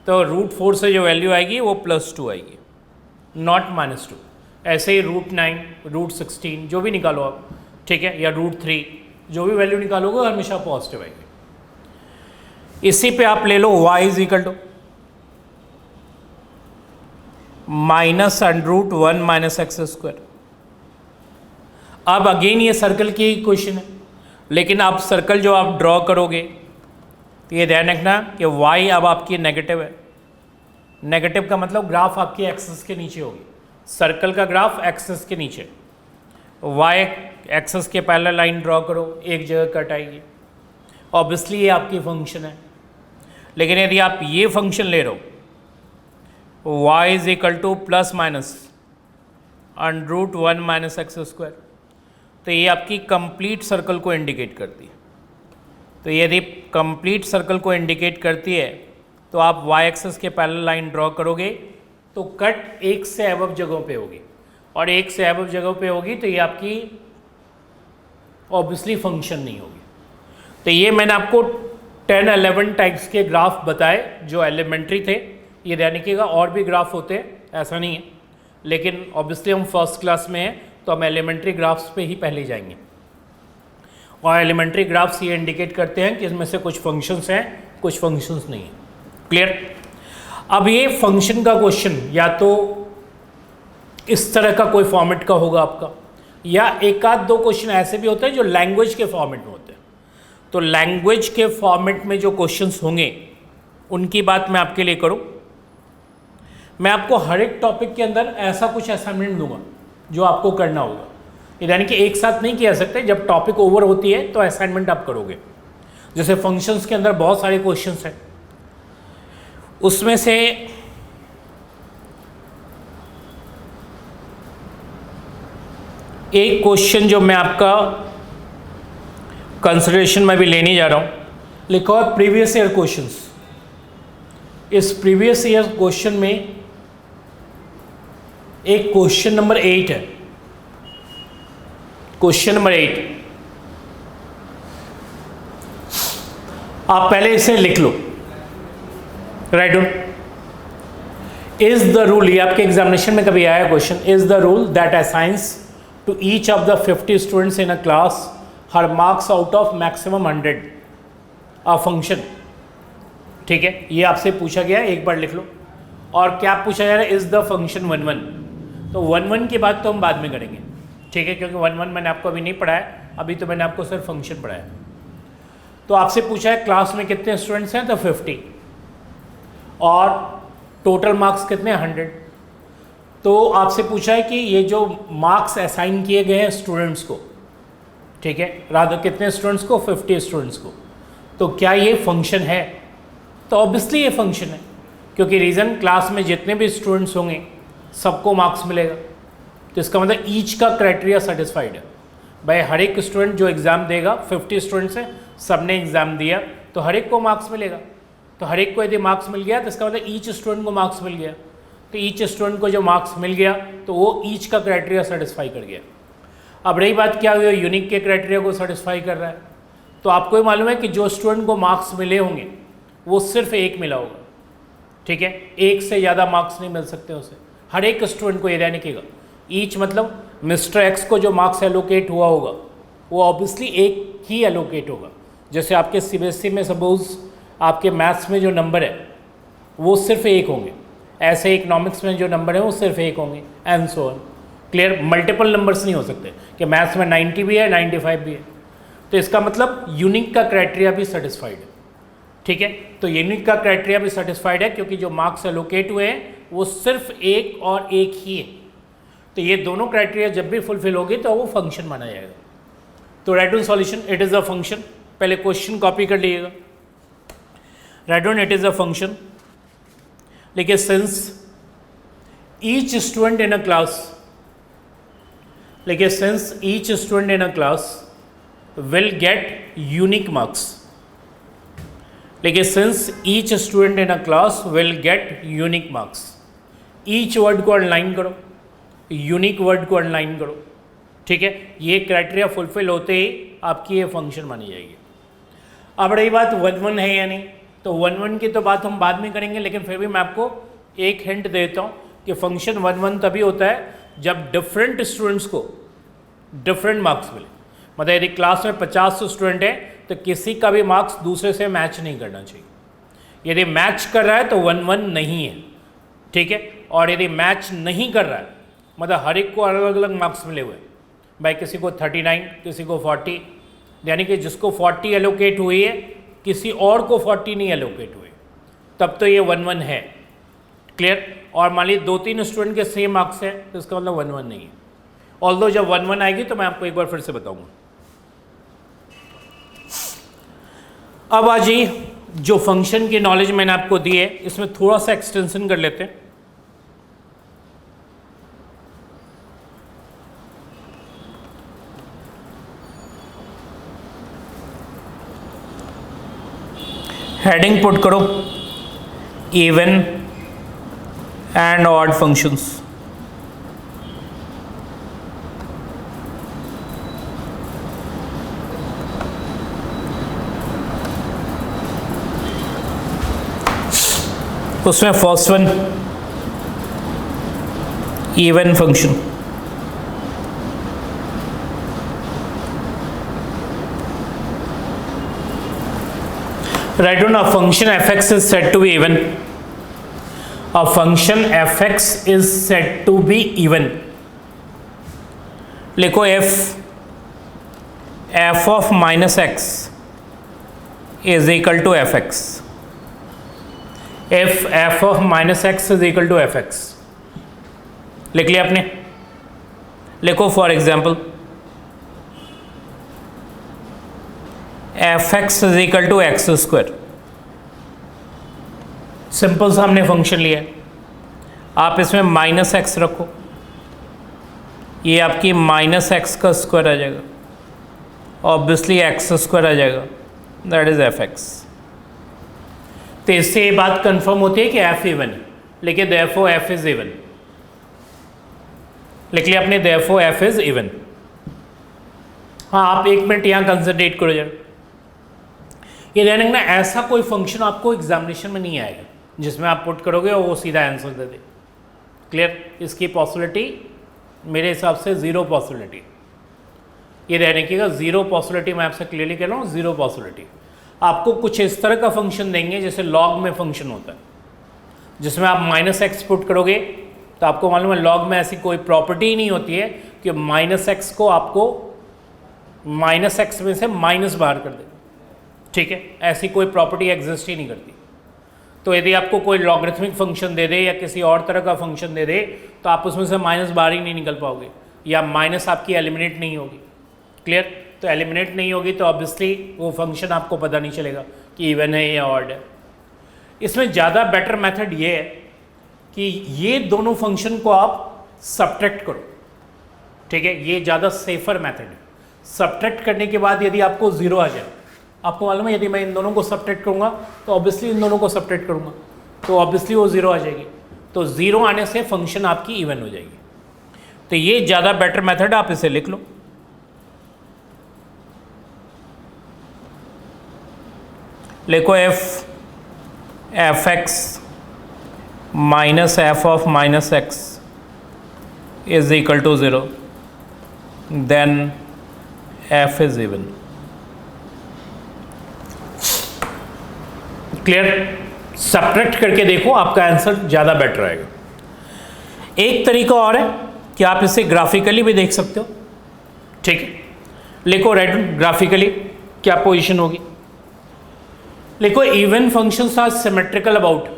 तो √4 से जो वैल्यू आएगी वो +2 आएगी, नॉट -2। ऐसे ही √9, √16 जो भी निकालो आप, ठीक है, या √3 जो भी वैल्यू निकालोगे हमेशा पॉजिटिव आएगी। इसी पे आप ले लो y is equal to -√1 minus x square. अब अगेन ये सर्कल की क्वेश्चन है, लेकिन आप सर्कल जो आप ड्रॉ करोगे तो ये ध्यान रखना कि y अब आपकी नेगेटिव है। नेगेटिव का मतलब ग्राफ आपकी एक्सिस के नीचे होगी, सर्कल का ग्राफ एक्सिस के नीचे, y एक्सिस के पैरेलल लाइन ड्रॉ करो, एक जगह कट आएगी, ऑब्वियसली ये आपकी फंक्शन है। लेकिन यदि आप ये फंक्शन ले रहे हो y is equal to ±√1 minus x square, तो ये आपकी कंप्लीट सर्कल को इंडिकेट करती है। तो यदि कंप्लीट सर्कल को इंडिकेट करती है तो आप y एक्सिस के पैरेलल लाइन ड्रॉ करोगे तो कट एक से अबव जगहों पे होगी, और एक से अबव जगहों पे होगी तो ये आपकी ऑब्वियसली फंक्शन नहीं होगी। तो ये मैंने आपको 10-11 टाइप्स के ग्राफ बताए जो एलिमेंट्री थे, ये ध्यान रखिएगा। और भी ग्राफ होते हैं, ऐसा नहीं है, लेकिन ऑब्वियसली हम फर्स्ट क्लास में हैं तो हम एलिमेंट्री ग्राफ्स पे ही पहले जाएंगे। और एलिमेंट्री ग्राफ्स ये इंडिकेट करते हैं कि इसमें से कुछ फंक्शंस हैं, कुछ फंक्शंस नहीं हैं। क्लियर? अब ये फंक्शन का क्वेश्चन या तो इस तरह का कोई फॉर्मेट का होगा आपका, या एक आध दो क्वेश्चन ऐसे भी होते हैं जो लैंग्वेज के फॉर्मेट में होते हैं। तो लैंग्वेज के फॉर्मेट में जो क्वेश्चंस होंगे उनकी बात मैं आपके लिए करूं। मैं आपको हर एक टॉपिक के अंदर ऐसा कुछ असाइनमेंट दूंगा जो आपको करना होगा, यानी कि एक साथ नहीं किया सकते। जब टॉपिक ओवर होती है तो असाइनमेंट आप करोगे। जैसे फंक्शंस के अंदर बहुत सारे क्वेश्चंस हैं, उसमें से एक क्वेश्चन जो मैं आपका कंसिडरेशन में भी लेने जा रहा हूं, लिखा हुआ प्रीवियस ईयर क्वेश्चंस। इस प्रीवियस ईयर क्वेश्चन में एक क्वेश्चन नंबर 8 है। क्वेश्चन नंबर 8 आप पहले इसे लिख लो, write down. Is the rule, ये आपके एग्जामिनेशन में कभी आया question, is the rule that assigns to each of the 50 students in a class her marks out of maximum 100 a function. ठीक है, ये आपसे पूछा गया, एक बार लिख लो। और क्या पूछा जा रहा है, इज द फंक्शन 1 1। तो 1 1 की बात तो हम बाद में करेंगे, ठीक है, क्योंकि 1 1 मैंने आपको अभी नहीं पढ़ाया, अभी तो मैंने आपको सिर्फ फंक्शन पढ़ाया। तो आपसे पूछा है क्लास में कितने स्टूडेंट्स हैं, तो 50 और टोटल मार्क्स कितने 100। तो आपसे पूछा है कि ये जो मार्क्स असाइन किए गए हैं स्टूडेंट्स को, ठीक है, रादर कितने स्टूडेंट्स को, 50 स्टूडेंट्स को, तो क्या ये फंक्शन है, तो ऑब्वियसली ये फंक्शन है, क्योंकि रीज़न क्लास में जितने भी स्टूडेंट्स होंगे सबको मार्क्स मिलेगा। तो इसका मतलब ईच का क्राइटेरिया सेटिस्फाइड है। भाई हर एक स्टूडेंट जो एग्ज़ाम देगा, 50 स्टूडेंट्स हैं, सब ने एग्ज़ाम दिया, तो हर एक को मार्क्स मिलेगा। तो हर एक को यदि मार्क्स मिल गया तो इसका मतलब ईच स्टूडेंट को मार्क्स मिल गया। तो ईच स्टूडेंट को जो मार्क्स मिल गया तो वो ईच का क्राइटेरिया सेटिस्फाई कर गया। अब रही बात क्या हुई, यूनिक के क्राइटेरिया को सेटिस्फाई कर रहा है। तो आपको ये मालूम है कि जो स्टूडेंट को मार्क्स मिले होंगे वो सिर्फ एक मिला होगा, ठीक है, एक से ज़्यादा मार्क्स नहीं मिल सकते उसे। हर एक स्टूडेंट को ये ध्यान रखिएगा, ईच मतलब मिस्टर एक्स को जो मार्क्स एलोकेट हुआ होगा वो ऑब्वियसली एक ही एलोकेट होगा। जैसे आपके सीबीएसई में सपोज आपके मैथ्स में जो नंबर है वो सिर्फ एक होंगे, ऐसे इकोनॉमिक्स में जो नंबर है वो सिर्फ एक होंगे, and so on. Clear, multiple numbers नहीं हो सकते कि मैथ्स में 90 भी है 95 भी है। तो इसका मतलब यूनिक का क्राइटेरिया भी सेटिस्फाइड है, ठीक है। तो यूनिक का क्राइटेरिया भी सेटिस्फाइड है क्योंकि जो मार्क्स एलोकेट हुए हैं वो सिर्फ एक और एक ही है। तो ये दोनों क्राइटेरिया जब भी फुलफिल होगी तो वो फंक्शन माना जाएगा। तो write down solution, it is a function. पहले क्वेश्चन कॉपी कर लीजिएगा, write down it is a function. लेकिन since each student in a class, लेकिन since each student in a class will get unique marks, लेकिन since each student in a class will get unique marks, each word को underline करो, unique word को underline करो, ठीक है। ये criteria fulfil होते ही आपकी ये फंक्शन मानी जाएगी। अब रही बात 1 1 है या नहीं, तो 1 1 की तो बात हम बाद में करेंगे, लेकिन फिर भी मैं आपको एक हिंट देता हूँ कि फंक्शन 1 1 तभी होता है जब डिफरेंट स्टूडेंट्स को डिफरेंट मार्क्स मिले। मतलब यदि क्लास में 50 स्टूडेंट है तो किसी का भी मार्क्स दूसरे से मैच नहीं करना चाहिए। यदि मैच कर रहा है तो 1 1 नहीं है, ठीक है। और यदि मैच नहीं कर रहा है मतलब हर एक को अलग अलग मार्क्स मिले हुए, भाई किसी को 39, किसी को 40, यानी कि जिसको 40 एलोकेट हुई है किसी और को 40 नहीं एलोकेट हुए, तब तो ये 1 1 है। क्लियर। और मान लीजिए 2-3 स्टूडेंट के सेम मार्क्स है तो इसका मतलब 1 1 नहीं है। ऑल्दो जब 1 1 आएगी तो मैं आपको एक बार फिर से बताऊंगा। अब आज ये जो फंक्शन की नॉलेज मैंने आपको दी है इसमें थोड़ा सा एक्सटेंशन कर लेते हैं। हेडिंग पुट करो इवन एंड ऑड फंक्शंस। उसमें first one even function, write down a function fx is said to be even. A function fx is said to be even. लिखो f of minus x is equal to fx. if f of minus x is equal to fx, लिख लिया आपने। लिखो for example fx is equal to X square. Simple सा हमने function लिया है, आप इसमें माइनस एक्स रखो, ये आपकी माइनस एक्स का स्क्वायर आ जाएगा, ऑब्वियसली एक्स स्क्वायर आ जाएगा, दैट इज एफ एक्स। तो इससे ये बात कंफर्म होती है कि एफ इवन है, लेकिन देयरफॉर एफ इज इवन। लिख लिया आपने, देयरफॉर एफ इज इवन। हाँ, आप एक मिनट यहाँ कंसंट्रेट करो जरा। ये ध्यान रखना, ऐसा कोई फंक्शन आपको एग्जामिनेशन में नहीं आएगा जिसमें आप पुट करोगे और वो सीधा आंसर दे दे। क्लियर। इसकी पॉसिबिलिटी मेरे हिसाब से ज़ीरो पॉसिबिलिटी। ये ध्यान रखिएगा, ज़ीरो पॉसिबिलिटी मैं आपसे क्लियरली कह रहा हूँ, ज़ीरो पॉसिबिलिटी। आपको कुछ इस तरह का फंक्शन देंगे जैसे लॉग में फंक्शन होता है, जिसमें आप माइनस एक्स पुट करोगे तो आपको मालूम है लॉग में ऐसी कोई प्रॉपर्टी ही नहीं होती है कि माइनस एक्स को आपको माइनस एक्स में से माइनस बाहर कर दे, ठीक है, ऐसी कोई प्रॉपर्टी एग्जिस्ट ही नहीं करती। तो यदि आपको कोई लॉगरिथमिक फंक्शन दे दे या किसी और तरह का फंक्शन दे दे तो आप उसमें से माइनस बाहर ही नहीं निकल पाओगे, या माइनस आपकी एलिमिनेट नहीं होगी। क्लियर? तो एलिमिनेट नहीं होगी तो ऑब्वियसली वो फंक्शन आपको पता नहीं चलेगा कि इवन है या ऑड है। इसमें ज़्यादा बेटर मेथड ये है कि ये दोनों फंक्शन को आप सब्ट्रैक्ट करो, ठीक है, ये ज़्यादा सेफर मेथड है। सब्ट्रैक्ट करने के बाद यदि आपको ज़ीरो आ जाए, आपको मालूम है यदि मैं इन दोनों को सब्ट्रैक्ट करूँगा तो ऑब्वियसली इन दोनों को सब्ट्रैक्ट करूँगा तो ऑब्वियसली वो ज़ीरो आ जाएगी, तो ज़ीरो आने से फंक्शन आपकी इवन हो जाएगी। तो ये ज़्यादा बेटर मेथड, आप इसे लिख लो। लिखो F X minus F of minus x is equal to zero, then F is even. Clear? Subtract करके देखो, आपका आंसर ज़्यादा बेटर आएगा। एक तरीका और है कि आप इसे ग्राफिकली भी देख सकते हो, ठीक है। लिखो रेड ग्राफिकली क्या पोजीशन होगी। लिखो even functions are symmetrical about,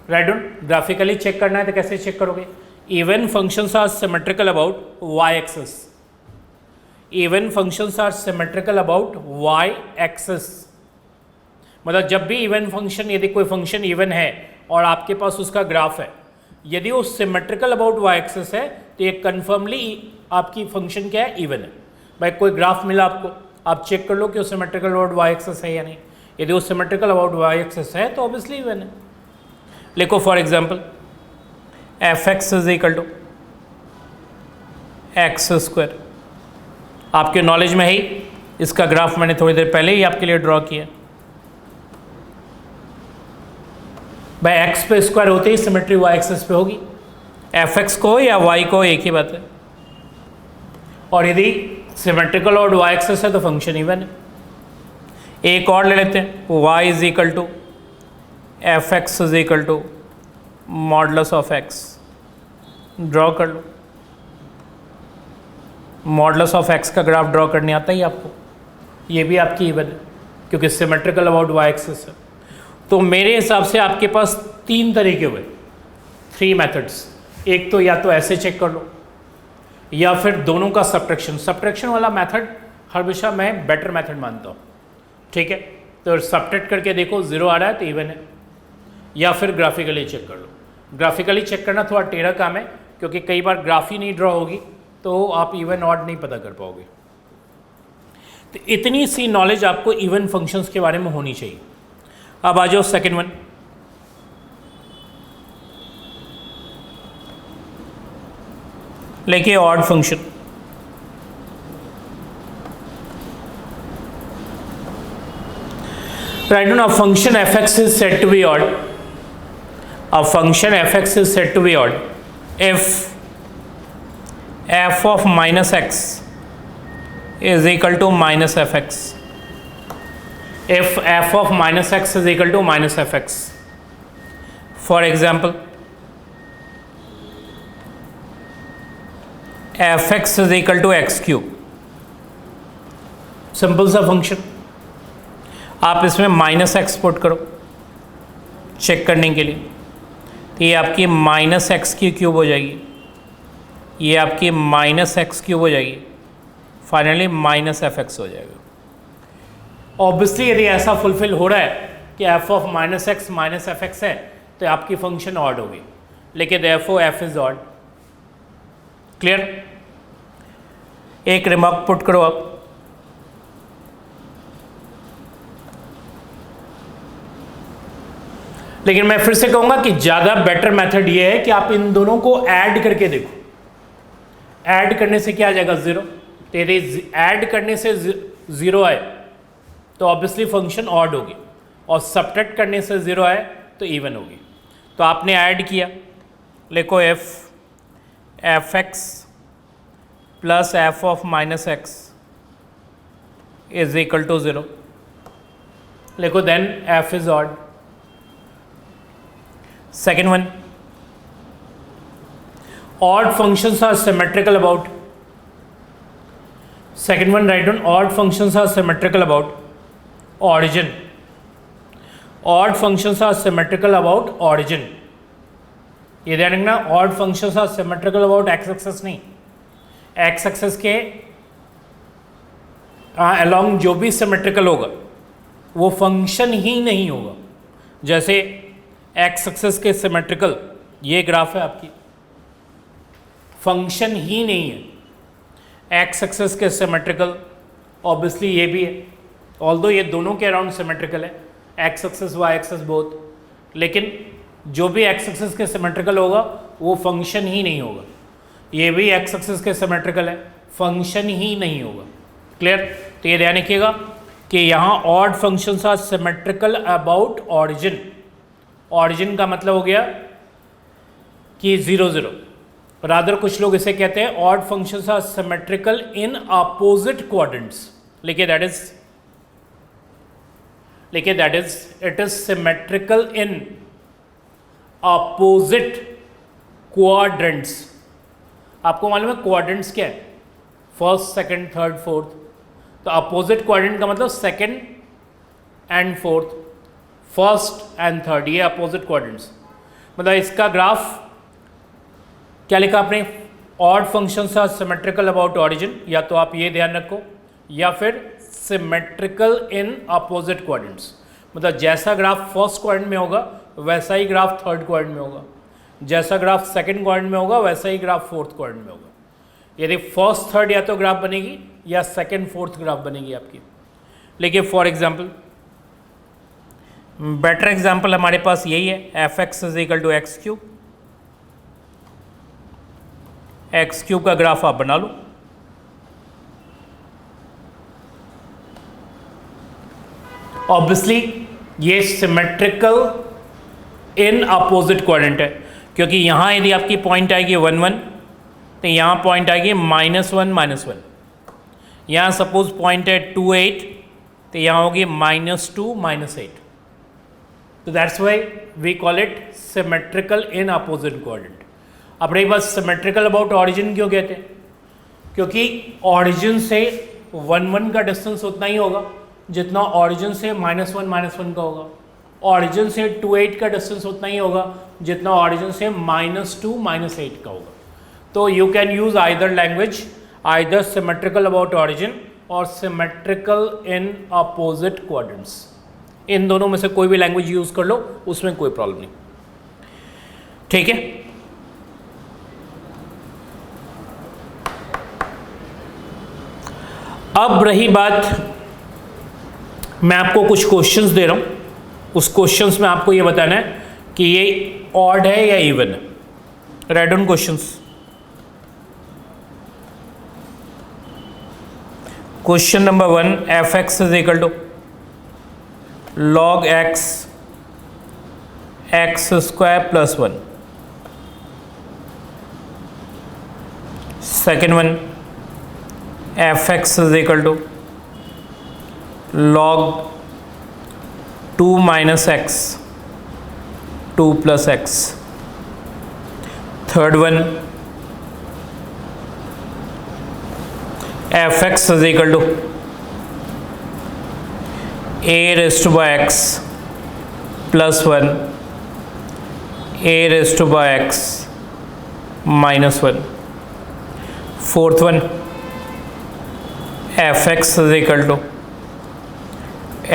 रेड ग्राफिकली चेक करना है तो कैसे चेक करोगे? Even functions are symmetrical about Y axis, even functions are symmetrical about Y axis. मतलब जब भी इवन फंक्शन, यदि कोई फंक्शन इवन है और आपके पास उसका ग्राफ है, यदि वो सिमेट्रिकल अबाउट वाई एक्सिस है तो ये कन्फर्मली आपकी फंक्शन क्या है? इवन है। भाई कोई ग्राफ मिला आपको, आप चेक कर लो कि वो सिमेट्रिकल अबाउट वाई एक्सिस है या नहीं। यदि वो सिमेट्रिकल अबाउट वाई एक्सिस है तो ऑब्वियसली इवन है। लिखो for example F x is equal to X square. आपके नॉलेज में ही इसका ग्राफ मैंने थोड़ी देर पहले ही आपके लिए ड्रॉ किया। भाई एक्स पे स्क्वायर होते ही सिमेट्री वाई एक्सिस पे होगी, एफ एक्स को या वाई को एक ही बात है। और यदि सिमेट्रिकल और वाई एक्सिस है तो फंक्शन इवन है। एक और ले लेते हैं, y is equal to F x is equal to modulus of X. Draw कर लो। मॉडुलस ऑफ एक्स का ग्राफ ड्रॉ करने आता ही आपको, ये भी आपकी इवन है क्योंकि सिमेट्रिकल अबाउट वाई एक्सिस है। तो मेरे हिसाब से आपके पास तीन तरीके हुए, 3 मेथड्स। एक तो या तो ऐसे चेक कर लो या फिर दोनों का सब्ट्रैक्शन। सब्ट्रैक्शन वाला मेथड हमेशा मैं बेटर मेथड मानता हूँ, ठीक है। तो सब्ट्रैक्ट करके देखो, ज़ीरो आ रहा है तो इवन है, या फिर ग्राफिकली चेक कर लो। ग्राफिकली चेक करना थोड़ा टेढ़ा काम है क्योंकि कई बार ग्राफ ही नहीं ड्रॉ होगी तो आप इवन ऑड नहीं पता कर पाओगे। तो इतनी सी नॉलेज आपको इवन फंक्शंस के बारे में होनी चाहिए। अब आ जाओ सेकेंड वन। लेके odd function. Right now, a function f(x) is said to be odd. A function f(x) is said to be odd if f of minus x is equal to minus fx. If f of minus x is equal to minus fx. For example, fx is equal to x cube. Simple सा function. आप इसमें minus x put करो check करने के लिए, तो ये आपकी माइनस एक्स की क्यूब हो जाएगी, ये आपकी माइनस एक्स क्यूब हो जाएगी, फाइनली माइनस एफ एक्स हो जाएगा। ऑब्वियसली यदि ऐसा फुलफिल हो रहा है कि F of minus f x है तो आपकी फंक्शन ऑड होगी, लेकिन therefore F is odd. Clear? एक रिमार्क पुट करो आप। लेकिन मैं फिर से कहूंगा कि ज़्यादा बेटर मेथड ये है कि आप इन दोनों को ऐड करके देखो। ऐड करने से क्या आ जाएगा? ज़ीरो। तो यदि ऐड करने से ज़ीरो आए तो ऑब्वियसली फंक्शन ऑड होगी, और सब्ट्रैक्ट करने से ज़ीरो आए तो इवन होगी। तो आपने ऐड किया, लिखो F x plus f of minus x is equal to zero. लिखो then F is odd. Second one, odd functions are symmetrical about. Second one, write down odd functions are symmetrical about origin. Odd functions are symmetrical about origin. ये ध्यान रखना, odd functions are symmetrical about x axis नहीं, x axis के along जो भी symmetrical होगा वो function ही नहीं होगा. जैसे x axis के symmetrical ये ग्राफ है आपकी, फंक्शन ही नहीं है. x axis के symmetrical ऑब्वियसली ये भी है, ऑल्दो ये दोनों के अराउंड सिमेट्रिकल है, x axis y axis both, लेकिन जो भी x axis के सिमेट्रिकल होगा वो फंक्शन ही नहीं होगा. ये भी x axis के सिमेट्रिकल है, फंक्शन ही नहीं होगा. क्लियर? तो ये ध्यान रखिएगा कि यहाँ odd functions are symmetrical about origin. Origin का मतलब हो गया कि 0 0. रादर कुछ लोग इसे कहते हैं odd functions are symmetrical in opposite quadrants. लिखिए that is it is symmetrical in opposite quadrants. आपको मालूम है क्वाड्रेंट्स क्या है? First, second, third, fourth. तो अपोजिट क्वाड्रेंट का मतलब second and fourth, first and third, ये अपोजिट क्वाड्रेंट्स. मतलब इसका ग्राफ क्या लिखा आपने? Odd functions are symmetrical about origin. या तो आप ये ध्यान रखो, या फिर सिमेट्रिकल इन अपोजिट क्वाड्रेंट्स. मतलब जैसा ग्राफ फर्स्ट क्वाड्रेंट में होगा वैसा ही ग्राफ थर्ड क्वाड्रेंट में होगा, जैसा ग्राफ सेकंड क्वाड्रेंट में होगा वैसा ही ग्राफ फोर्थ क्वाड्रेंट में होगा. यदि फर्स्ट थर्ड या तो ग्राफ बनेगी या सेकंड फोर्थ ग्राफ बनेगी आपकी. लेकिन फॉर एग्जांपल, बेटर एग्जांपल हमारे पास यही है, F x is equal to x cube. X cube का ग्राफ आप बना लो. ऑब्वियसली ये सिमेट्रिकल इन अपोजिट क्वाड्रेंट है, क्योंकि यहाँ यदि आपकी पॉइंट आएगी 1 1 तो यहाँ पॉइंट आएगी -1 -1. यहाँ सपोज पॉइंट है 2 8 तो यहाँ होगी -2 -8. तो that's why we call it symmetrical in opposite quadrant. अब रही बात सिमेट्रिकल अबाउट ऑरिजिन क्यों कहते हैं? क्योंकि ऑरिजिन से 1 1 का डिस्टेंस उतना ही होगा जितना ऑरिजिन से -1 -1 का होगा. ऑरिजिन से 2 8 का डिस्टेंस उतना ही होगा जितना ऑरिजिन से -2 -8 का होगा. तो you can use either language, either symmetrical about origin और सिमेट्रिकल इन अपोजिट क्वाड्रेंट्स. इन दोनों में से कोई भी लैंग्वेज यूज कर लो, उसमें कोई प्रॉब्लम नहीं. ठीक है? अब रही बात, मैं आपको कुछ क्वेश्चंस दे रहा हूं, उस क्वेश्चंस में आपको ये बताना है कि ये ऑड है या इवन है. Write down questions. Question number 1, F x is equal to log x x square plus 1. Second one, F x is equal to log 2 minus x 2 plus x. Third one, f(x) is equal to a raised to by x plus 1 a raised to by x minus 1. Fourth one, f(x) is equal to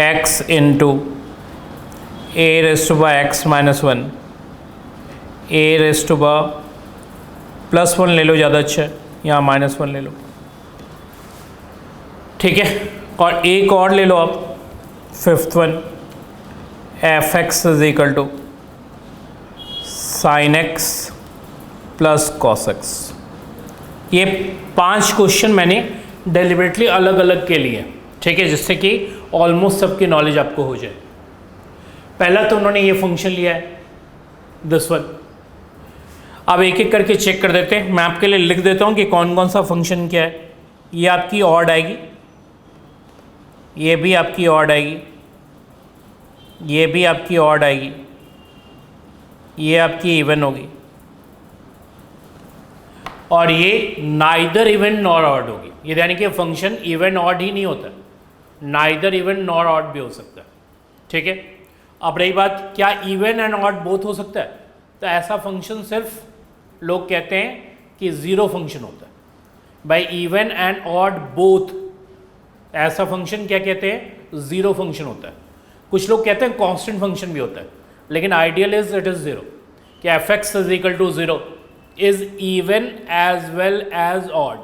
x into a raised to by x minus 1 a raised to by plus 1 ले लो, ज़्यादा अच्छा है, यहाँ -1 ले लो. ठीक है? और एक और ले लो आप, fifth one, F x is equal to sine x plus cos x. ये 5 क्वेश्चन मैंने डेलिबरेटली अलग अलग के लिए, ठीक है, जिससे कि ऑलमोस्ट सबकी नॉलेज आपको हो जाए. पहला तो उन्होंने ये फंक्शन लिया है, दिस वन. अब एक एक करके चेक कर देते हैं. मैं आपके लिए लिख देता हूँ कि कौन कौन सा फंक्शन क्या है. ये आपकी ऑड आएगी, ये भी आपकी ऑड आएगी, ये भी आपकी ऑड आएगी, ये आपकी इवन होगी, और ये नाइदर इवन नॉर ऑड होगी। ये यानी कि फंक्शन इवन ऑड ही नहीं होता, नाइदर इवन नॉर ऑड भी हो सकता है। ठीक है, अब रही बात क्या इवन एंड ऑड बोथ हो सकता है, तो ऐसा फंक्शन सिर्फ लोग कहते हैं कि ज़ीरो फंक्शन होता है। By E one and odd both ऐसा फंक्शन क्या कहते हैं, ज़ीरो फंक्शन होता है। कुछ लोग कहते हैं कांस्टेंट फंक्शन भी होता है, लेकिन ideal is it is zero, कि f x is equal to zero is even as well as odd.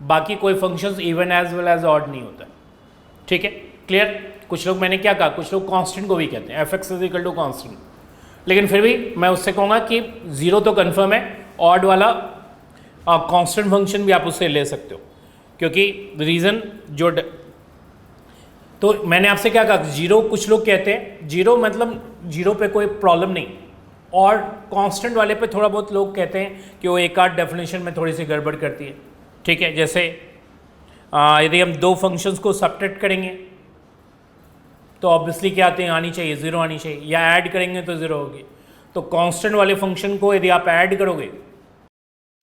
बाकी कोई functions even as well as odd नहीं होता। ठीक है, क्लियर। कुछ लोग, मैंने क्या कहा, कुछ लोग कांस्टेंट को भी कहते हैं, F x is equal to constant, लेकिन फिर भी मैं उससे कहूँगा कि ज़ीरो तो कन्फर्म है, ऑड वाला कांस्टेंट फंक्शन भी आप उससे ले सकते हो, क्योंकि रीज़न जो तो मैंने आपसे क्या कहा, जीरो कुछ लोग कहते हैं, जीरो मतलब जीरो पे कोई प्रॉब्लम नहीं, और कांस्टेंट वाले पे थोड़ा बहुत लोग कहते हैं कि वो एक आध डेफिनेशन में थोड़ी सी गड़बड़ करती है। ठीक है, जैसे यदि हम दो फंक्शंस को सब्ट्रैक्ट करेंगे तो ऑब्वियसली क्या आते हैं, आनी चाहिए, ज़ीरो आनी चाहिए, या ऐड करेंगे तो ज़ीरो होगी। तो कांस्टेंट वाले फंक्शन को यदि आप ऐड करोगे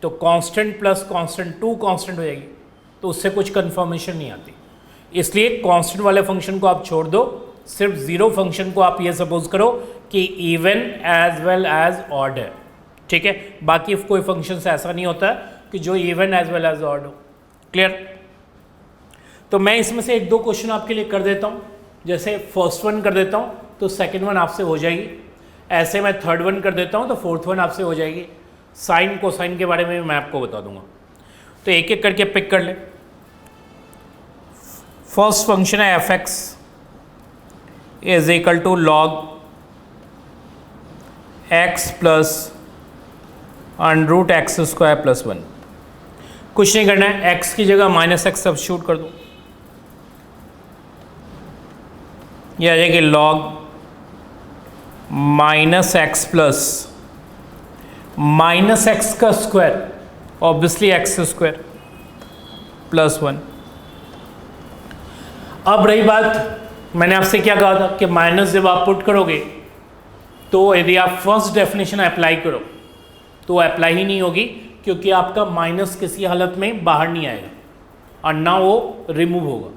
तो constant plus constant to constant हो जाएगी, तो उससे कुछ कन्फर्मेशन नहीं आती। इसलिए कांस्टेंट वाले फंक्शन को आप छोड़ दो, सिर्फ ज़ीरो फंक्शन को आप ये सपोज करो कि even as well as odd है। ठीक है, बाकी कोई फंक्शन से ऐसा नहीं होता कि जो even as well as odd हो। क्लियर। तो मैं इसमें से एक दो क्वेश्चन आपके लिए कर देता हूँ, जैसे फर्स्ट वन कर देता हूँ तो सेकंड वन आपसे हो जाएगी, ऐसे मैं थर्ड वन कर देता हूँ तो फोर्थ वन आपसे हो जाएगी। साइन कोसाइन के बारे में मैं आपको बता दूंगा, तो एक एक करके पिक कर ले। फर्स्ट फंक्शन है F x is equal to log x plus under root x square plus one. कुछ नहीं करना है, एक्स की जगह माइनस एक्स सब्स्टिट्यूट कर दो, यह आ जाएगी log minus x plus minus x का square, obviously x square plus one. अब रही बात, मैंने आपसे क्या कहा था कि माइनस जब आप पुट करोगे तो यदि आप फर्स्ट डेफिनेशन अप्लाई करो तो अप्लाई ही नहीं होगी, क्योंकि आपका माइनस किसी हालत में बाहर नहीं आएगा और ना वो रिमूव होगा।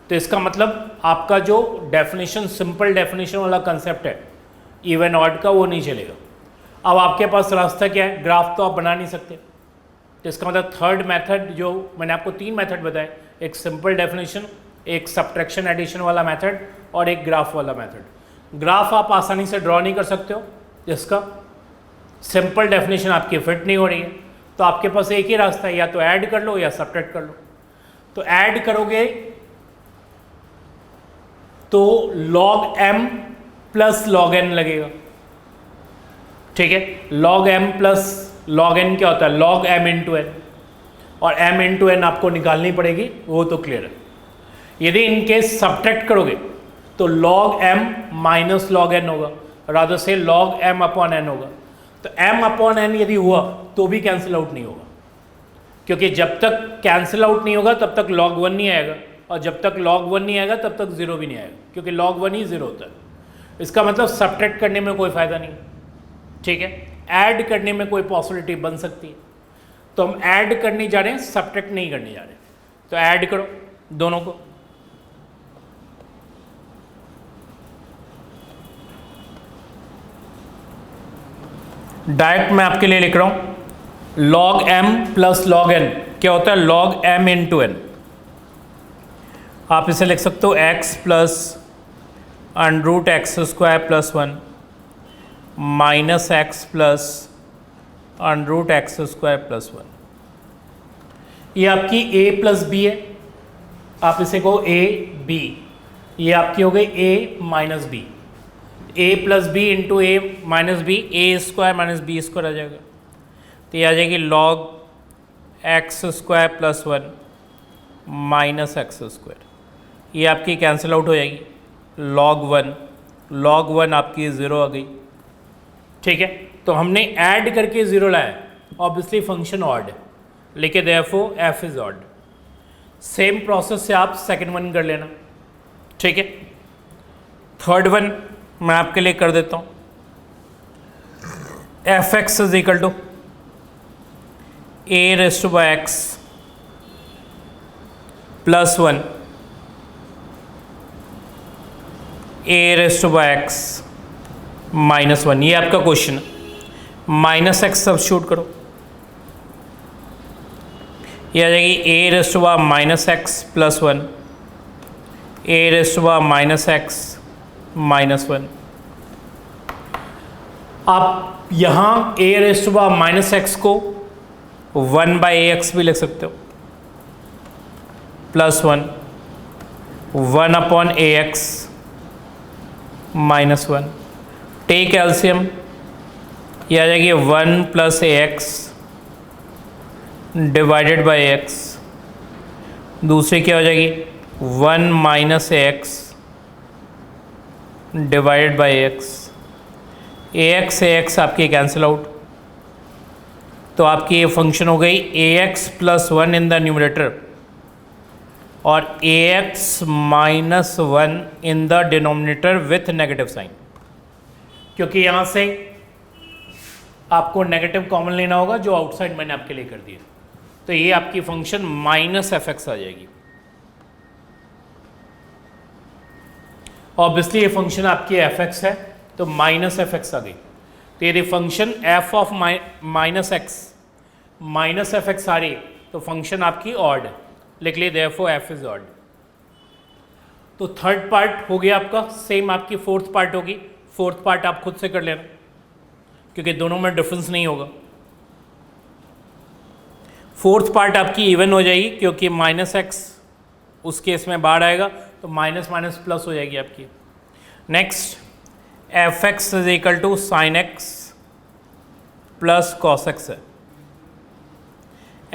तो इसका मतलब आपका जो डेफिनेशन, सिंपल डेफिनेशन वाला कंसेप्ट है इवन ऑड का, वो नहीं चलेगा। अब आपके पास रास्ता क्या है, ग्राफ तो आप बना नहीं सकते, तो इसका मतलब थर्ड मेथड, जो मैंने आपको तीन मेथड बताए, एक सिंपल डेफिनेशन, एक सब्ट्रैक्शन एडिशन वाला मेथड और एक ग्राफ वाला मेथड। ग्राफ आप आसानी से ड्रॉ नहीं कर सकते हो, जिसका सिंपल डेफिनेशन आपकी फिट नहीं हो रही है, तो आपके पास एक ही रास्ता है, या तो ऐड कर लो या सब्ट्रैक्ट कर लो। तो ऐड करोगे तो log m plus log n लगेगा। ठीक है, log m plus log n क्या होता है, log m इंटू n, और m इंटू n आपको निकालनी पड़ेगी, वो तो क्लियर है। यदि इनकेस सब्ट्रैक्ट करोगे तो log m minus log n होगा, रादर से log m अपॉन n होगा। तो m अपॉन n यदि हुआ तो भी कैंसिल आउट नहीं होगा, क्योंकि जब तक कैंसिल आउट नहीं होगा तब तक log 1 नहीं आएगा, और जब तक log 1 नहीं आएगा तब तक ज़ीरो भी नहीं आएगा, क्योंकि log 1 ही ज़ीरो होता है। इसका मतलब सब्ट्रैक्ट करने में कोई फ़ायदा नहीं। ठीक है, ऐड करने में कोई पॉसिबिलिटी बन सकती है, तो हम ऐड करने जा रहे हैं, सब्ट्रैक्ट नहीं करने जा रहे। तो ऐड करो दोनों को, डायरेक्ट मैं आपके लिए लिख रहा हूं log m plus log n क्या होता है, log m इंटू n। आप इसे लिख सकते हो x plus under root x square plus one minus x plus under root x square plus one. ये आपकी a प्लस बी है, आप इसे कहो a b, ये आपकी हो गई a minus b, a plus b into a minus b, a square minus b square आ जाएगा। तो ये आ जाएगी log x square plus one minus x square, ये आपकी कैंसिल आउट हो जाएगी। log 1 आपकी ज़ीरो आ गई। ठीक है, तो हमने ऐड करके ज़ीरो लाया, ऑब्वियसली फंक्शन ऑड है, लेकिन therefore F is odd. Same process से आप सेकंड वन कर लेना। ठीक है, थर्ड वन मैं आपके लिए कर देता हूँ, F x is equal to A rest to by x plus 1 A rest to by x minus 1, ये आपका क्वेश्चन है। माइनस एक्स सब्स्टिट्यूट करो, ये आ जाएगी a rest to by minus x plus 1 A rest to by minus x minus 1। आप यहाँ a rest to by minus x को 1 बाई ए एक्स भी लिख सकते हो, plus 1 upon a x minus 1। Take LCM, ये आ जाएगी 1 plus a x divided by x, दूसरी क्या हो जाएगी 1 minus a x divided by x. A x आपकी कैंसिल आउट, तो आपकी ये फंक्शन हो गई a x plus 1 in the numerator और a x minus 1 in the denominator with negative sign, क्योंकि यहाँ से आपको नेगेटिव कॉमन लेना होगा जो आउटसाइड मैंने आपके लिए कर दिया। तो ये आपकी फंक्शन माइनस एफ एक्स आ जाएगी। ऑब्वियसली ये फंक्शन आपकी एफ एक्स है तो माइनस एफ एक्स आ गई। तो यदि function f of minus f x आ रही है तो फंक्शन आपकी ऑड है, लिख लिए देयरफॉर एफ इज ऑड। तो थर्ड पार्ट हो गया आपका, सेम आपकी फोर्थ पार्ट होगी। फोर्थ पार्ट आप खुद से कर लेना क्योंकि दोनों में डिफरेंस नहीं होगा। फोर्थ पार्ट आपकी इवन हो जाएगी क्योंकि माइनस एक्स उस केस में बाहर आएगा तो माइनस माइनस प्लस हो जाएगी आपकी। Next f x is equal to sine x plus cos x है।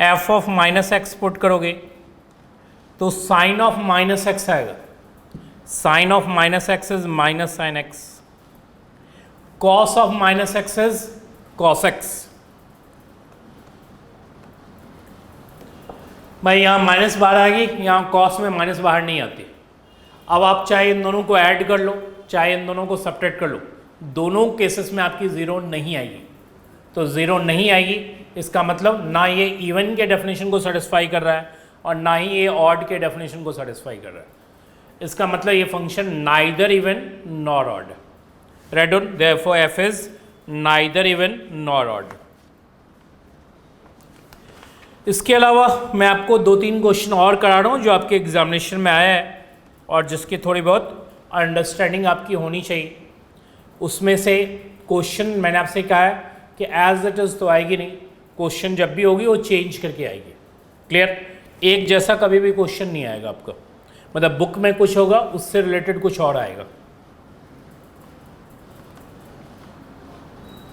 F of minus x put करोगे तो साइन ऑफ माइनस एक्स आएगा। Sine of minus x is minus sine x, cos of minus x is cos x. भाई यहाँ minus बाहर आएगी, यहाँ cos में माइनस बाहर नहीं आती। अब आप चाहे इन दोनों को ऐड कर लो चाहे इन दोनों को सब्ट्रैक्ट कर लो, दोनों केसेस में आपकी ज़ीरो नहीं आएगी। तो ज़ीरो नहीं आएगी इसका मतलब ना ये इवन के डेफिनेशन को सेटिस्फाई कर रहा है और ना ही ये ऑड के डेफिनेशन को सेटिस्फाई कर रहा है। इसका मतलब ये function neither even nor odd. Red on, therefore f is neither even nor odd. इसके अलावा मैं आपको 2-3 क्वेश्चन और करा रहा हूँ जो आपके एग्जामिनेशन में आया है और जिसकी थोड़ी बहुत अंडरस्टैंडिंग आपकी होनी चाहिए। उसमें से क्वेश्चन मैंने आपसे कहा है कि एज इट इज़ तो आएगी नहीं, क्वेश्चन जब भी होगी वो चेंज करके आएगी। क्लियर? एक जैसा कभी भी क्वेश्चन नहीं आएगा आपका, मतलब बुक में कुछ होगा उससे रिलेटेड कुछ और आएगा।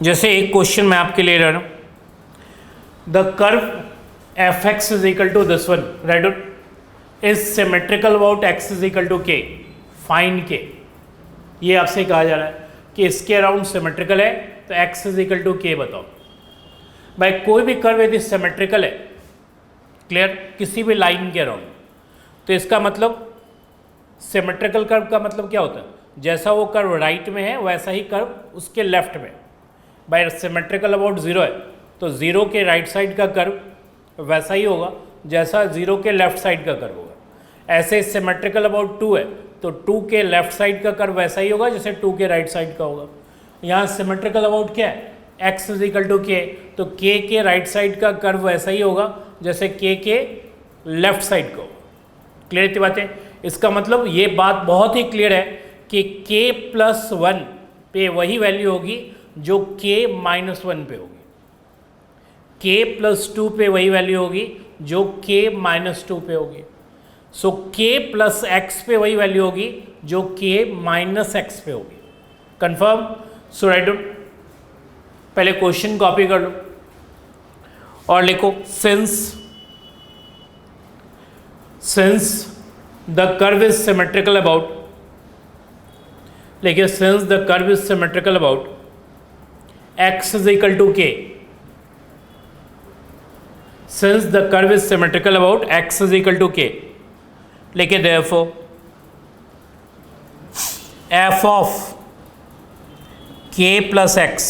जैसे एक क्वेश्चन मैं आपके लिए ले रहा हूँ, the curve F x is equal to this one, right, is symmetrical about x is equal to K, find K. ये आपसे कहा जा रहा है कि इसके अराउंड सिमेट्रिकल है तो एक्स इज इक्वल टू के बताओ। भाई कोई भी कर्व यदि सिमेट्रिकल है, क्लियर, किसी भी लाइन के अराउंड, तो इसका मतलब सिमेट्रिकल कर्व का मतलब क्या होता है, जैसा वो कर्व राइट में है वैसा ही कर्व उसके लेफ्ट में। भाई सिमेट्रिकल अबाउट ज़ीरो है तो ज़ीरो के राइट साइड का कर्व वैसा ही होगा जैसा ज़ीरो के लेफ्ट साइड का कर्व होगा। ऐसे सिमेट्रिकल अबाउट 2 है तो 2 के लेफ्ट साइड का कर्व वैसा ही होगा जैसे 2 के राइट साइड का होगा। यहाँ सिमेट्रिकल अबाउट क्या है, एक्स इज इक्वल टू के, तो के राइट साइड का कर्व वैसा ही होगा जैसे के लेफ्ट साइड का होगा। क्लियर थी बातें? इसका मतलब ये बात बहुत ही क्लियर है कि के प्लस 1 पे वही वैल्यू होगी जो के माइनस 1 पे होगी, के प्लस 2 पे वही वैल्यू होगी जो के माइनस 2 पे होगी। सो के प्लस एक्स पे वही वैल्यू होगी जो के माइनस एक्स पे होगी। कंफर्म? सो राइट डाउन, पहले क्वेश्चन कॉपी कर लो और लिखो since the curve is symmetrical about, लिखिए since the curve is symmetrical about x is equal to k, since the curve is symmetrical about x is equal to k, लिखिए therefore f of k plus x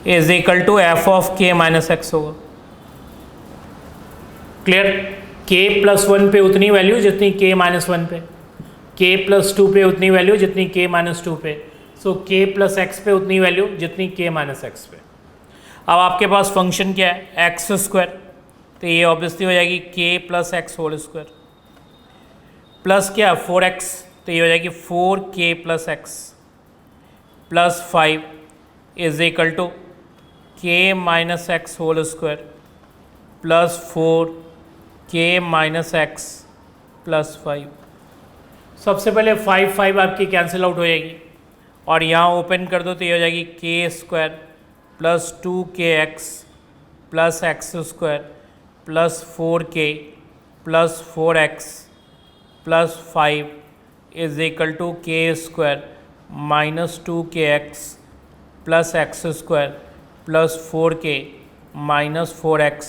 is equal to F of के minus x होगा। Clear? K plus one पे उतनी value जितनी के minus one पे, के plus two पे उतनी वैल्यू जितनी के माइनस टू पे, सो के प्लस एक्स पे उतनी वैल्यू जितनी के माइनस एक्स पे। अब आपके पास फंक्शन क्या है, एक्स स्क्वायर, तो ये ऑब्वियसली हो जाएगी k plus x whole square, plus क्या 4x, तो ये हो जाएगी 4k plus x plus 5 is equal to k minus x whole square plus 4k minus x plus 5। सबसे पहले 5 आपकी कैंसिल आउट हो जाएगी और यहाँ ओपन कर दो तो ये हो जाएगी k square plus 2kx plus x square plus 4k plus 4x plus 5 is equal to k square minus 2kx plus x square plus 4k minus 4x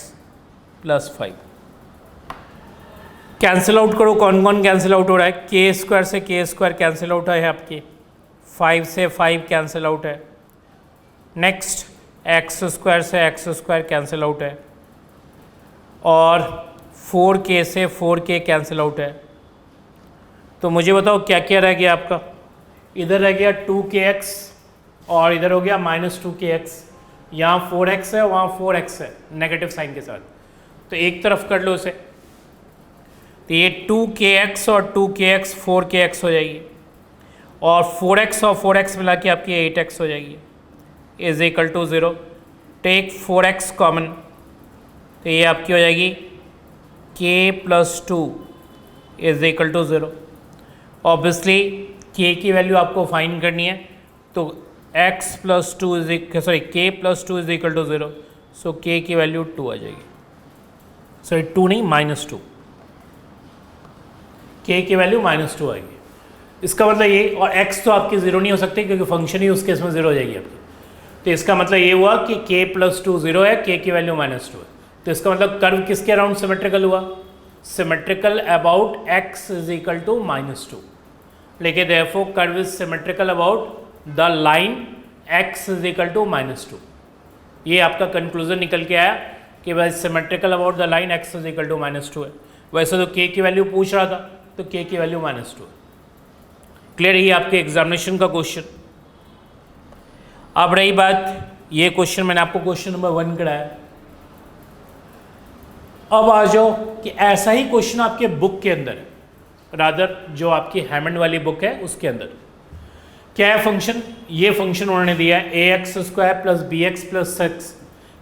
plus 5। Cancel out करो, कौन कौन कैंसिल आउट हो रहा है, के square से के square cancel out है आपकी, 5 से 5 कैंसिल आउट है, नेक्स्ट एक्स स्क्वायर से एक्स स्क्वायर कैंसिल आउट है और 4k से 4k कैंसिल आउट है। तो मुझे बताओ क्या क्या रह गया आपका, इधर रह गया 2kx और इधर हो गया माइनस 2kx, यहाँ 4x है वहाँ 4x है नेगेटिव साइन के साथ, तो एक तरफ कर लो उसे, तो ये 2kx और 2kx 4kx हो जाएगी और 4x और 4x मिला के आपकी 8x हो जाएगी is equal to 0। Take 4x common, तो ये आपकी हो जाएगी k प्लस 2 is equal to 0। Obviously k की वैल्यू आपको फाइंड करनी है, तो x प्लस 2 k प्लस 2 is equal to 0, so k की वैल्यू 2 आ जाएगी, सॉरी 2 नहीं -2, k की वैल्यू -2 आएगी। इसका मतलब ये, और x तो आपकी 0 नहीं हो सकती क्योंकि फंक्शन ही उस केस में 0 हो जाएगी आपकी, तो इसका मतलब ये हुआ कि k प्लस 2 0 है, k की वैल्यू -2 है, तो इसका मतलब कर्व किसके अराउंड सिमेट्रिकल हुआ, symmetrical about x is equal to -2, लेकिन therefore curve is symmetrical about the line x is equal to -2। ये आपका कंक्लूजन निकल के आया कि भाई symmetrical about the line x is equal to -2 है। वैसे तो k की वैल्यू पूछ रहा था, तो k की वैल्यू -2 है। क्लियर है ये आपके एग्जामिनेशन का क्वेश्चन। अब रही बात, ये क्वेश्चन मैंने आपको क्वेश्चन नंबर 1 कराया। अब आ जाओ कि ऐसा ही क्वेश्चन आपके बुक के अंदर है, रादर जो आपकी हैमंड वाली बुक है उसके अंदर क्या है फंक्शन, ये फंक्शन उन्होंने दिया है ax square plus B x plus x.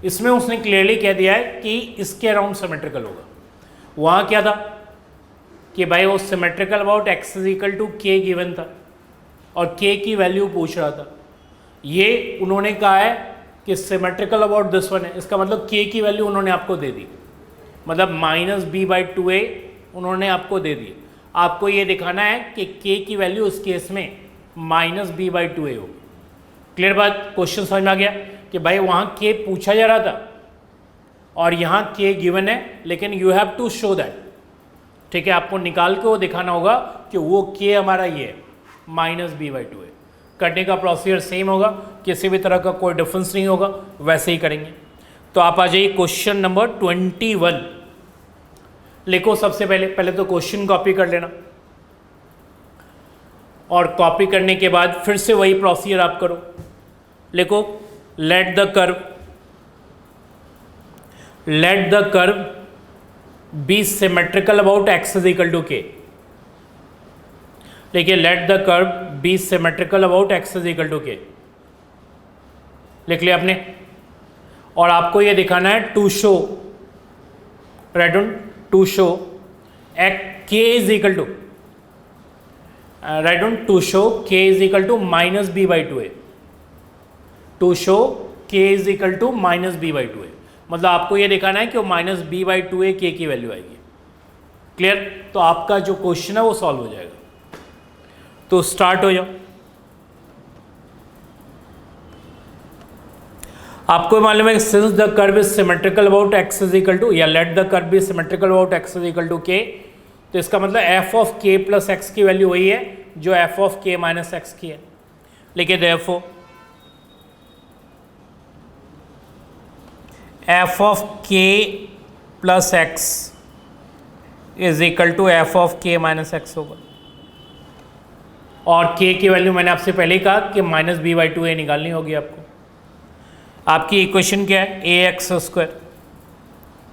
इसमें उसने क्लियरली कह दिया है कि इसके अराउंड सिमेट्रिकल होगा। वहाँ क्या था कि भाई वो symmetrical about x is equal to k given था और k की वैल्यू पूछ रहा था। ये उन्होंने कहा है कि सिमेट्रिकल अबाउट दिस वन है, इसका मतलब k की वैल्यू उन्होंने आपको दे दी, मतलब -b/2a उन्होंने आपको दे दी। आपको ये दिखाना है कि k की वैल्यू उस केस में -b/2a हो। क्लियर बात, क्वेश्चन समझ में आ गया कि भाई वहाँ k पूछा जा रहा था और यहाँ k गिवन है, लेकिन you have to show that, ठीक है, आपको निकाल के वो दिखाना होगा कि वो k हमारा ये है -b/2a। करने का प्रोसीजर सेम होगा, किसी भी तरह का कोई डिफरेंस नहीं होगा, वैसे ही करेंगे। तो आप आ जाइए क्वेश्चन नंबर 21। लिखो सबसे पहले तो क्वेश्चन कॉपी कर लेना और कॉपी करने के बाद फिर से वही प्रोसीजर आप करो। लिखो let the curve be symmetrical about x is equal to k। देखिए let the curve be symmetrical about x is equal to k, लिख लिया आपने। और आपको ये दिखाना है to show k is equal to to show k is equal to -b/2a, to show k is equal to -b/2a, मतलब आपको ये दिखाना है कि वो -b/2a k की वैल्यू आएगी। क्लियर, तो आपका जो क्वेश्चन है वो सॉल्व हो जाएगा। तो स्टार्ट हो जाओ। आपको मालूम है कि since the curve is symmetrical about x is equal to, या let the curve be symmetrical about x is equal to k, तो इसका मतलब f of k plus x की वैल्यू वही है जो f of k minus x की है। लेकिन therefore f of k plus x is equal to F of के माइनस एक्स होगा। और के की वैल्यू मैंने आपसे पहले ही कहा कि माइनस बी बाई टू ए निकालनी होगी आपको। आपकी इक्वेशन क्या है, ए एक्स स्क्वायर,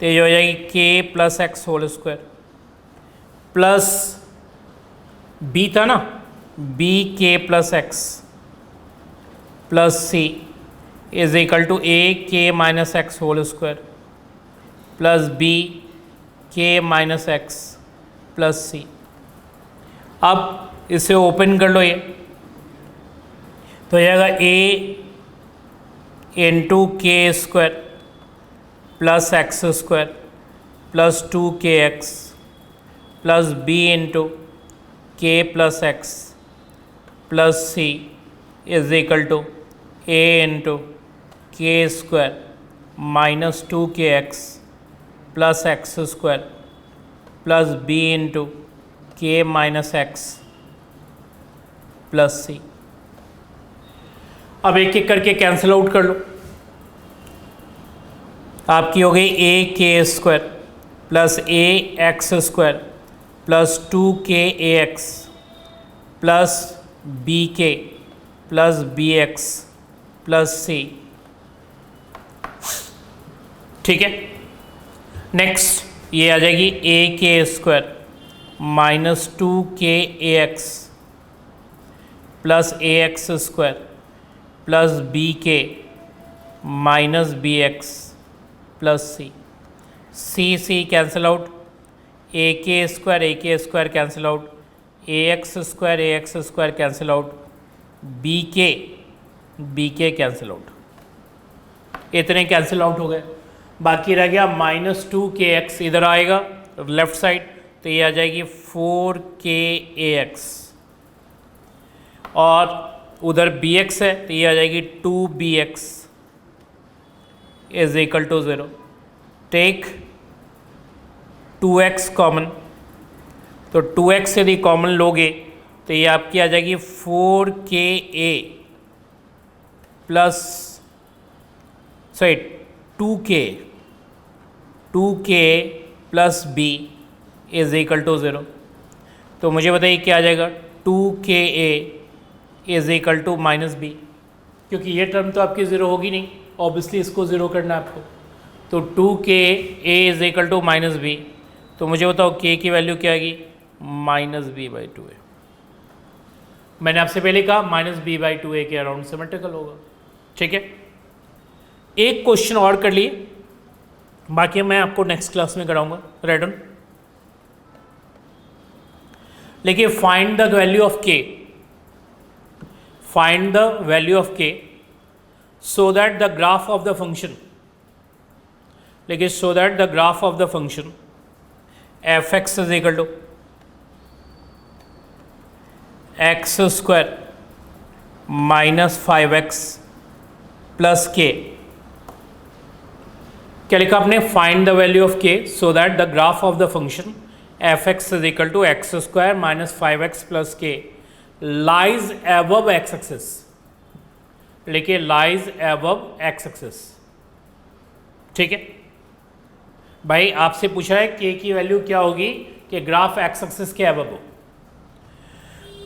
तो ये हो जाएगी k plus x whole square plus b था ना, b k plus x plus c is equal to A k minus x whole square plus b k minus x plus c. अब इसे open कर लो, ये तो जाएगा a into k square plus x square plus 2kx plus b into k plus x plus c is equal to a into k square minus 2kx plus x square plus b into के minus x plus c. अब एक एक करके cancel out कर लो। आपकी हो गई a k square plus a x square plus 2kAx plus b k plus B x plus c. ठीक है, नेक्स्ट ये आ जाएगी a k square minus 2kAx plus a x square plus b k minus b x plus c. C cancel out, a k square cancel out, a x square cancel out, b k cancel out, इतने cancel out हो गए। बाकी रह गया minus 2kx, इधर आएगा left side तो ये आ जाएगी 4kAx और उधर bx है तो ये आ जाएगी 2bx is equal to 0। Take 2x common, तो 2x यदि कॉमन लोगे तो ये आपकी आ जाएगी 4ka plus 2k plus b is equal to 0। तो मुझे बताइए क्या आ जाएगा, 2ka is equal to minus B, क्योंकि ये टर्म तो आपकी ज़ीरो होगी नहीं, ऑब्वियसली इसको ज़ीरो करना है आपको। तो 2ka is equal to minus B, तो मुझे बताओ k की वैल्यू क्या आएगी, minus B by two A. मैंने आपसे पहले कहा माइनस बी बाई टू ए के अराउंड सिमेट्रिकल होगा। ठीक है, एक क्वेश्चन और कर लिए, बाकी मैं आपको नेक्स्ट क्लास में कराऊंगा। रेड ऑन, लेकिन find the value of k, find the value of k so that the graph of the function, लेकिन so that the graph of the function fx is equal to x square minus 5x plus k। क्या लिखा आपने, find the value of k so that the graph of the function fx is equal to x square minus 5x plus k lies above x axis, लिखिए lies above x axis. ठीक है भाई, आपसे पूछा है के की वैल्यू क्या होगी कि ग्राफ एक्स एक्सिस के एबव हो।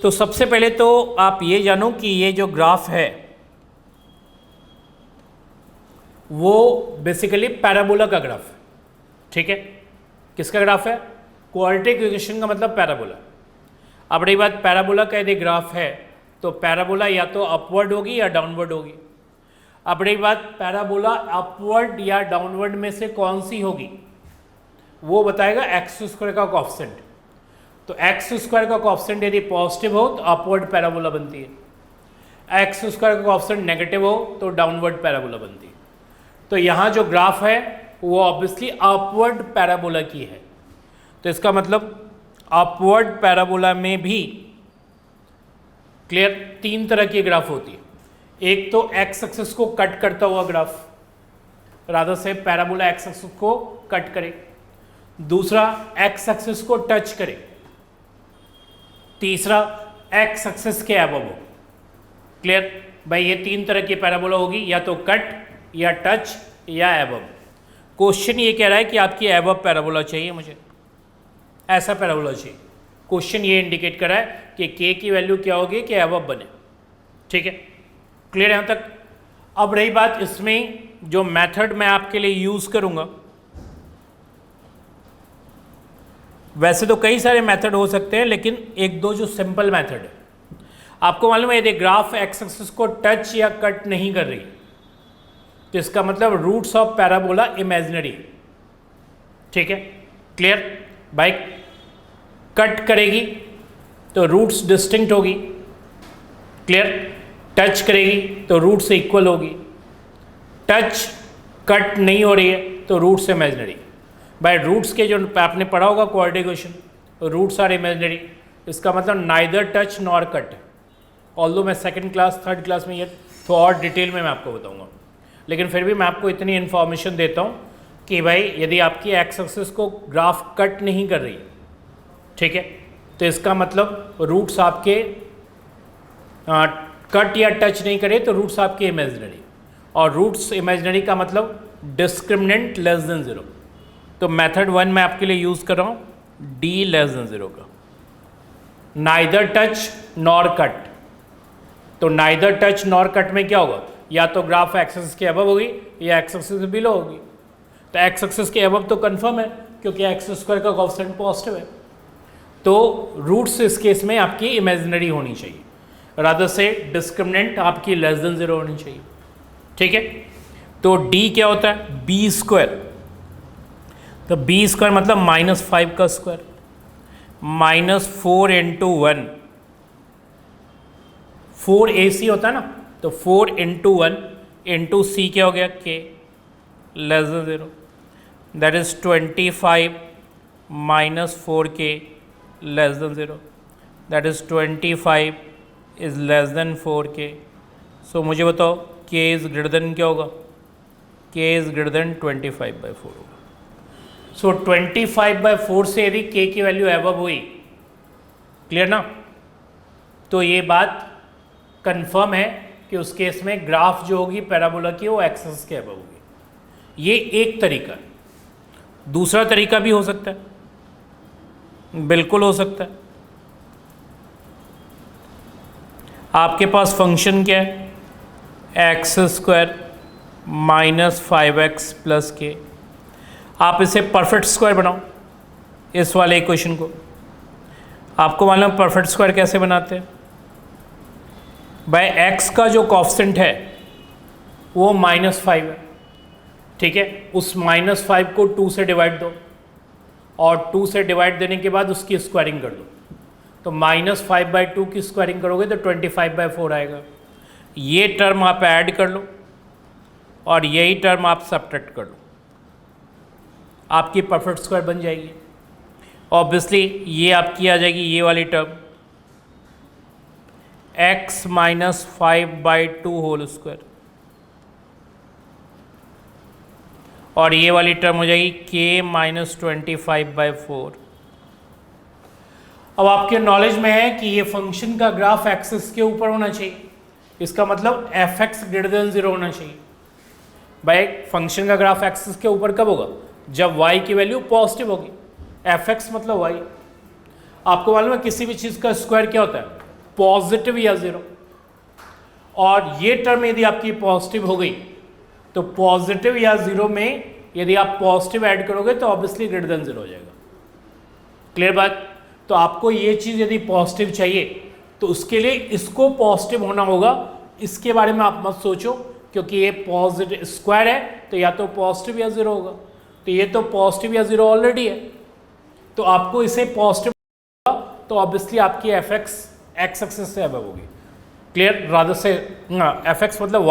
तो सबसे पहले तो आप ये जानो कि ये जो ग्राफ है वो बेसिकली पैराबोला का ग्राफ है। ठीक है, किसका ग्राफ है, क्वाड्रेटिक इक्वेशन का मतलब पैराबोला। अब रही बात पैराबोला का यदि ग्राफ है तो पैराबोला या तो अपवर्ड होगी या डाउनवर्ड होगी। अब रही बात पैराबोला अपवर्ड या डाउनवर्ड में से कौन सी होगी, वो बताएगा एक्स स्क्वायर का कोएफिशिएंट। तो एक्स स्क्वायर का कोएफिशिएंट यदि पॉजिटिव हो तो अपवर्ड पैराबोला बनती है, एक्स स्क्वायर का कोएफिशिएंट नेगेटिव हो तो डाउनवर्ड पैराबोला बनती है। तो यहाँ जो ग्राफ है वो ऑब्वियसली अपवर्ड पैराबोला की है। तो इसका मतलब अपवर्ड पैराबोला में भी क्लियर तीन तरह की ग्राफ होती है। एक तो एक्स एक्सिस को कट करता हुआ ग्राफ, रादर से पैराबोला एक्स एक्सिस को कट करे, दूसरा एक्स एक्सिस को टच करे, तीसरा एक्स एक्सिस के अबव हो। क्लियर भाई, ये तीन तरह की पैराबोला होगी, या तो कट या टच या अबव। क्वेश्चन ये कह रहा है कि आपकी एबव पैराबोला चाहिए मुझे, ऐसा पैराबोला चाहिए। क्वेश्चन ये इंडिकेट कर रहा है कि के की वैल्यू क्या होगी कि एबव बने। ठीक है, क्लियर यहाँ तक। अब रही बात इसमें जो मेथड मैं आपके लिए यूज़ करूँगा, वैसे तो कई सारे मेथड हो सकते हैं, लेकिन एक दो जो सिंपल मेथड है। आपको मालूम है यदि ग्राफ एक्स एक्सिस को टच या कट नहीं कर रही तो इसका मतलब रूट्स ऑफ पैराबोला इमेजिनरी। ठीक है, क्लियर। भाई कट करेगी तो रूट्स डिस्टिंक्ट होगी, क्लियर। टच करेगी तो रूट्स इक्वल होगी। टच कट नहीं हो रही है तो रूट्स इमेजिनरी। बाय रूट्स के जो आपने पढ़ा होगा quadratic equation, roots are imaginary, इसका मतलब neither touch nor cut. Although मैं सेकंड क्लास थर्ड क्लास में ये तो और डिटेल में मैं आपको बताऊंगा, लेकिन फिर भी मैं आपको इतनी इन्फॉर्मेशन देता हूँ कि भाई यदि आपकी एक्स एक्सिस को ग्राफ कट नहीं कर रही, ठीक है, तो इसका मतलब रूट्स आपके कट या टच नहीं करे तो रूट्स आपके इमेजिनरी, और रूट्स इमेजिनरी का मतलब डिस्क्रिमिनेंट लेस देन ज़ीरो। तो मेथड 1 मैं आपके लिए यूज़ कर रहा हूँ डी लेस देन ज़ीरो का, नाइदर टच नॉर कट। तो नाइदर टच नॉर कट में क्या होगा, या तो ग्राफ एक्स एक्सिस के अबव होगी या एक्स एक्सिस के बिलो होगी। तो एक्स एक्सिस के अबव तो कंफर्म है क्योंकि एक्स स्क्वायर का कोएफिशिएंट पॉजिटिव है, तो रूट्स इस केस में आपकी इमेजिनरी होनी चाहिए, रादर से डिस्क्रिमिनेंट आपकी लेस देन ज़ीरो होनी चाहिए। ठीक है, तो डी क्या होता है, बी स्क्वायर। तो बी स्क्वायर मतलब -5 का स्क्वायर, -4 इंटू 1, 4 AC होता है ना, तो 4 इंटू 1 इंटू सी क्या हो गया, के less than zero, that is 25 -4K less than zero, that is 25 is less than 4K। सो मुझे बताओ K इज़ ग्रेटर देन क्या होगा, K इज़ ग्रेटर देन 25/4 होगा। सो 25/4 से यदि K की वैल्यू एबव हुई, क्लियर ना, तो ये बात कंफर्म है कि उस केस में ग्राफ जो होगी पैराबोला की वो एक्सिस के अबव होगी। ये एक तरीका है। दूसरा तरीका भी हो सकता है, बिल्कुल हो सकता है। आपके पास फंक्शन क्या है, एक्स स्क्वायर -5x प्लस के। आप इसे परफेक्ट स्क्वायर बनाओ, इस वाले इक्वेशन को। आपको मालूम परफेक्ट स्क्वायर कैसे बनाते हैं, बाय x का जो कोएफिशिएंट है वो -5 है, ठीक है। उस -5 को 2 से डिवाइड दो, और 2 से डिवाइड देने के बाद उसकी स्क्वायरिंग कर दो। तो -5/2 की स्क्वायरिंग करोगे तो 25/4 आएगा। ये टर्म आप ऐड कर लो और यही टर्म आप सब्ट्रैक्ट कर लो, आपकी परफेक्ट स्क्वायर बन जाएगी। ऑब्वियसली ये आपकी आ जाएगी ये वाली टर्म x -5/2 होल स्क्वायर, और ये वाली टर्म हो जाएगी k -25/4। अब आपके नॉलेज में है कि ये फंक्शन का ग्राफ एक्सिस के ऊपर होना चाहिए, इसका मतलब f(x) ग्रेटर देन 0 होना चाहिए। भाई फंक्शन का ग्राफ एक्सिस के ऊपर कब होगा, जब y की वैल्यू पॉजिटिव होगी। f(x) मतलब y। आपको मालूम है किसी भी चीज़ का स्क्वायर क्या होता है, पॉजिटिव या 0, और ये टर्म यदि आपकी पॉजिटिव हो गई तो पॉजिटिव या 0 में यदि आप पॉजिटिव ऐड करोगे तो ऑब्वियसली ग्रेटर देन 0 हो जाएगा। क्लियर बात। तो आपको ये चीज़ यदि पॉजिटिव चाहिए तो उसके लिए इसको पॉजिटिव होना होगा, इसके बारे में आप मत सोचो, क्योंकि ये पॉजिटिव स्क्वायर है तो या तो पॉजिटिव या 0 होगा। तो ये तो पॉजिटिव या 0 ऑलरेडी है, तो आपको इसे पॉजिटिव होगा तो ऑब्वियसली आपकी f(x) एक्स एक्सिस से अबव होगी। क्लियर, रादर से f(x) मतलब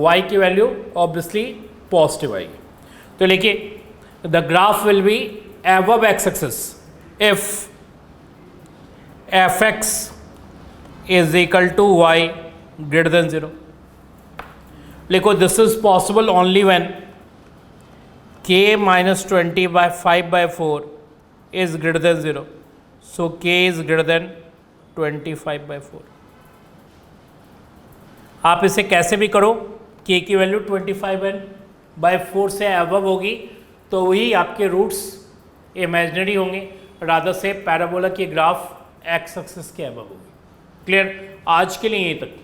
y की वैल्यू ऑब्वियसली पॉजिटिव आएगी। तो देखिए the graph will be above x axis if f(x) is equal to y greater than 0। लिखो this is possible only when k -20/5/4 is greater than 0। So k is greater than 25/4। आप इसे कैसे भी करो, k की वैल्यू 25 है, bye 4 से above होगी तो वही आपके रूट्स इमेजिनरी होंगे, रादर से पैराबोला की ग्राफ एक्स एक्सिस के अबव होगी। क्लियर? आज के लिए यहीं तक।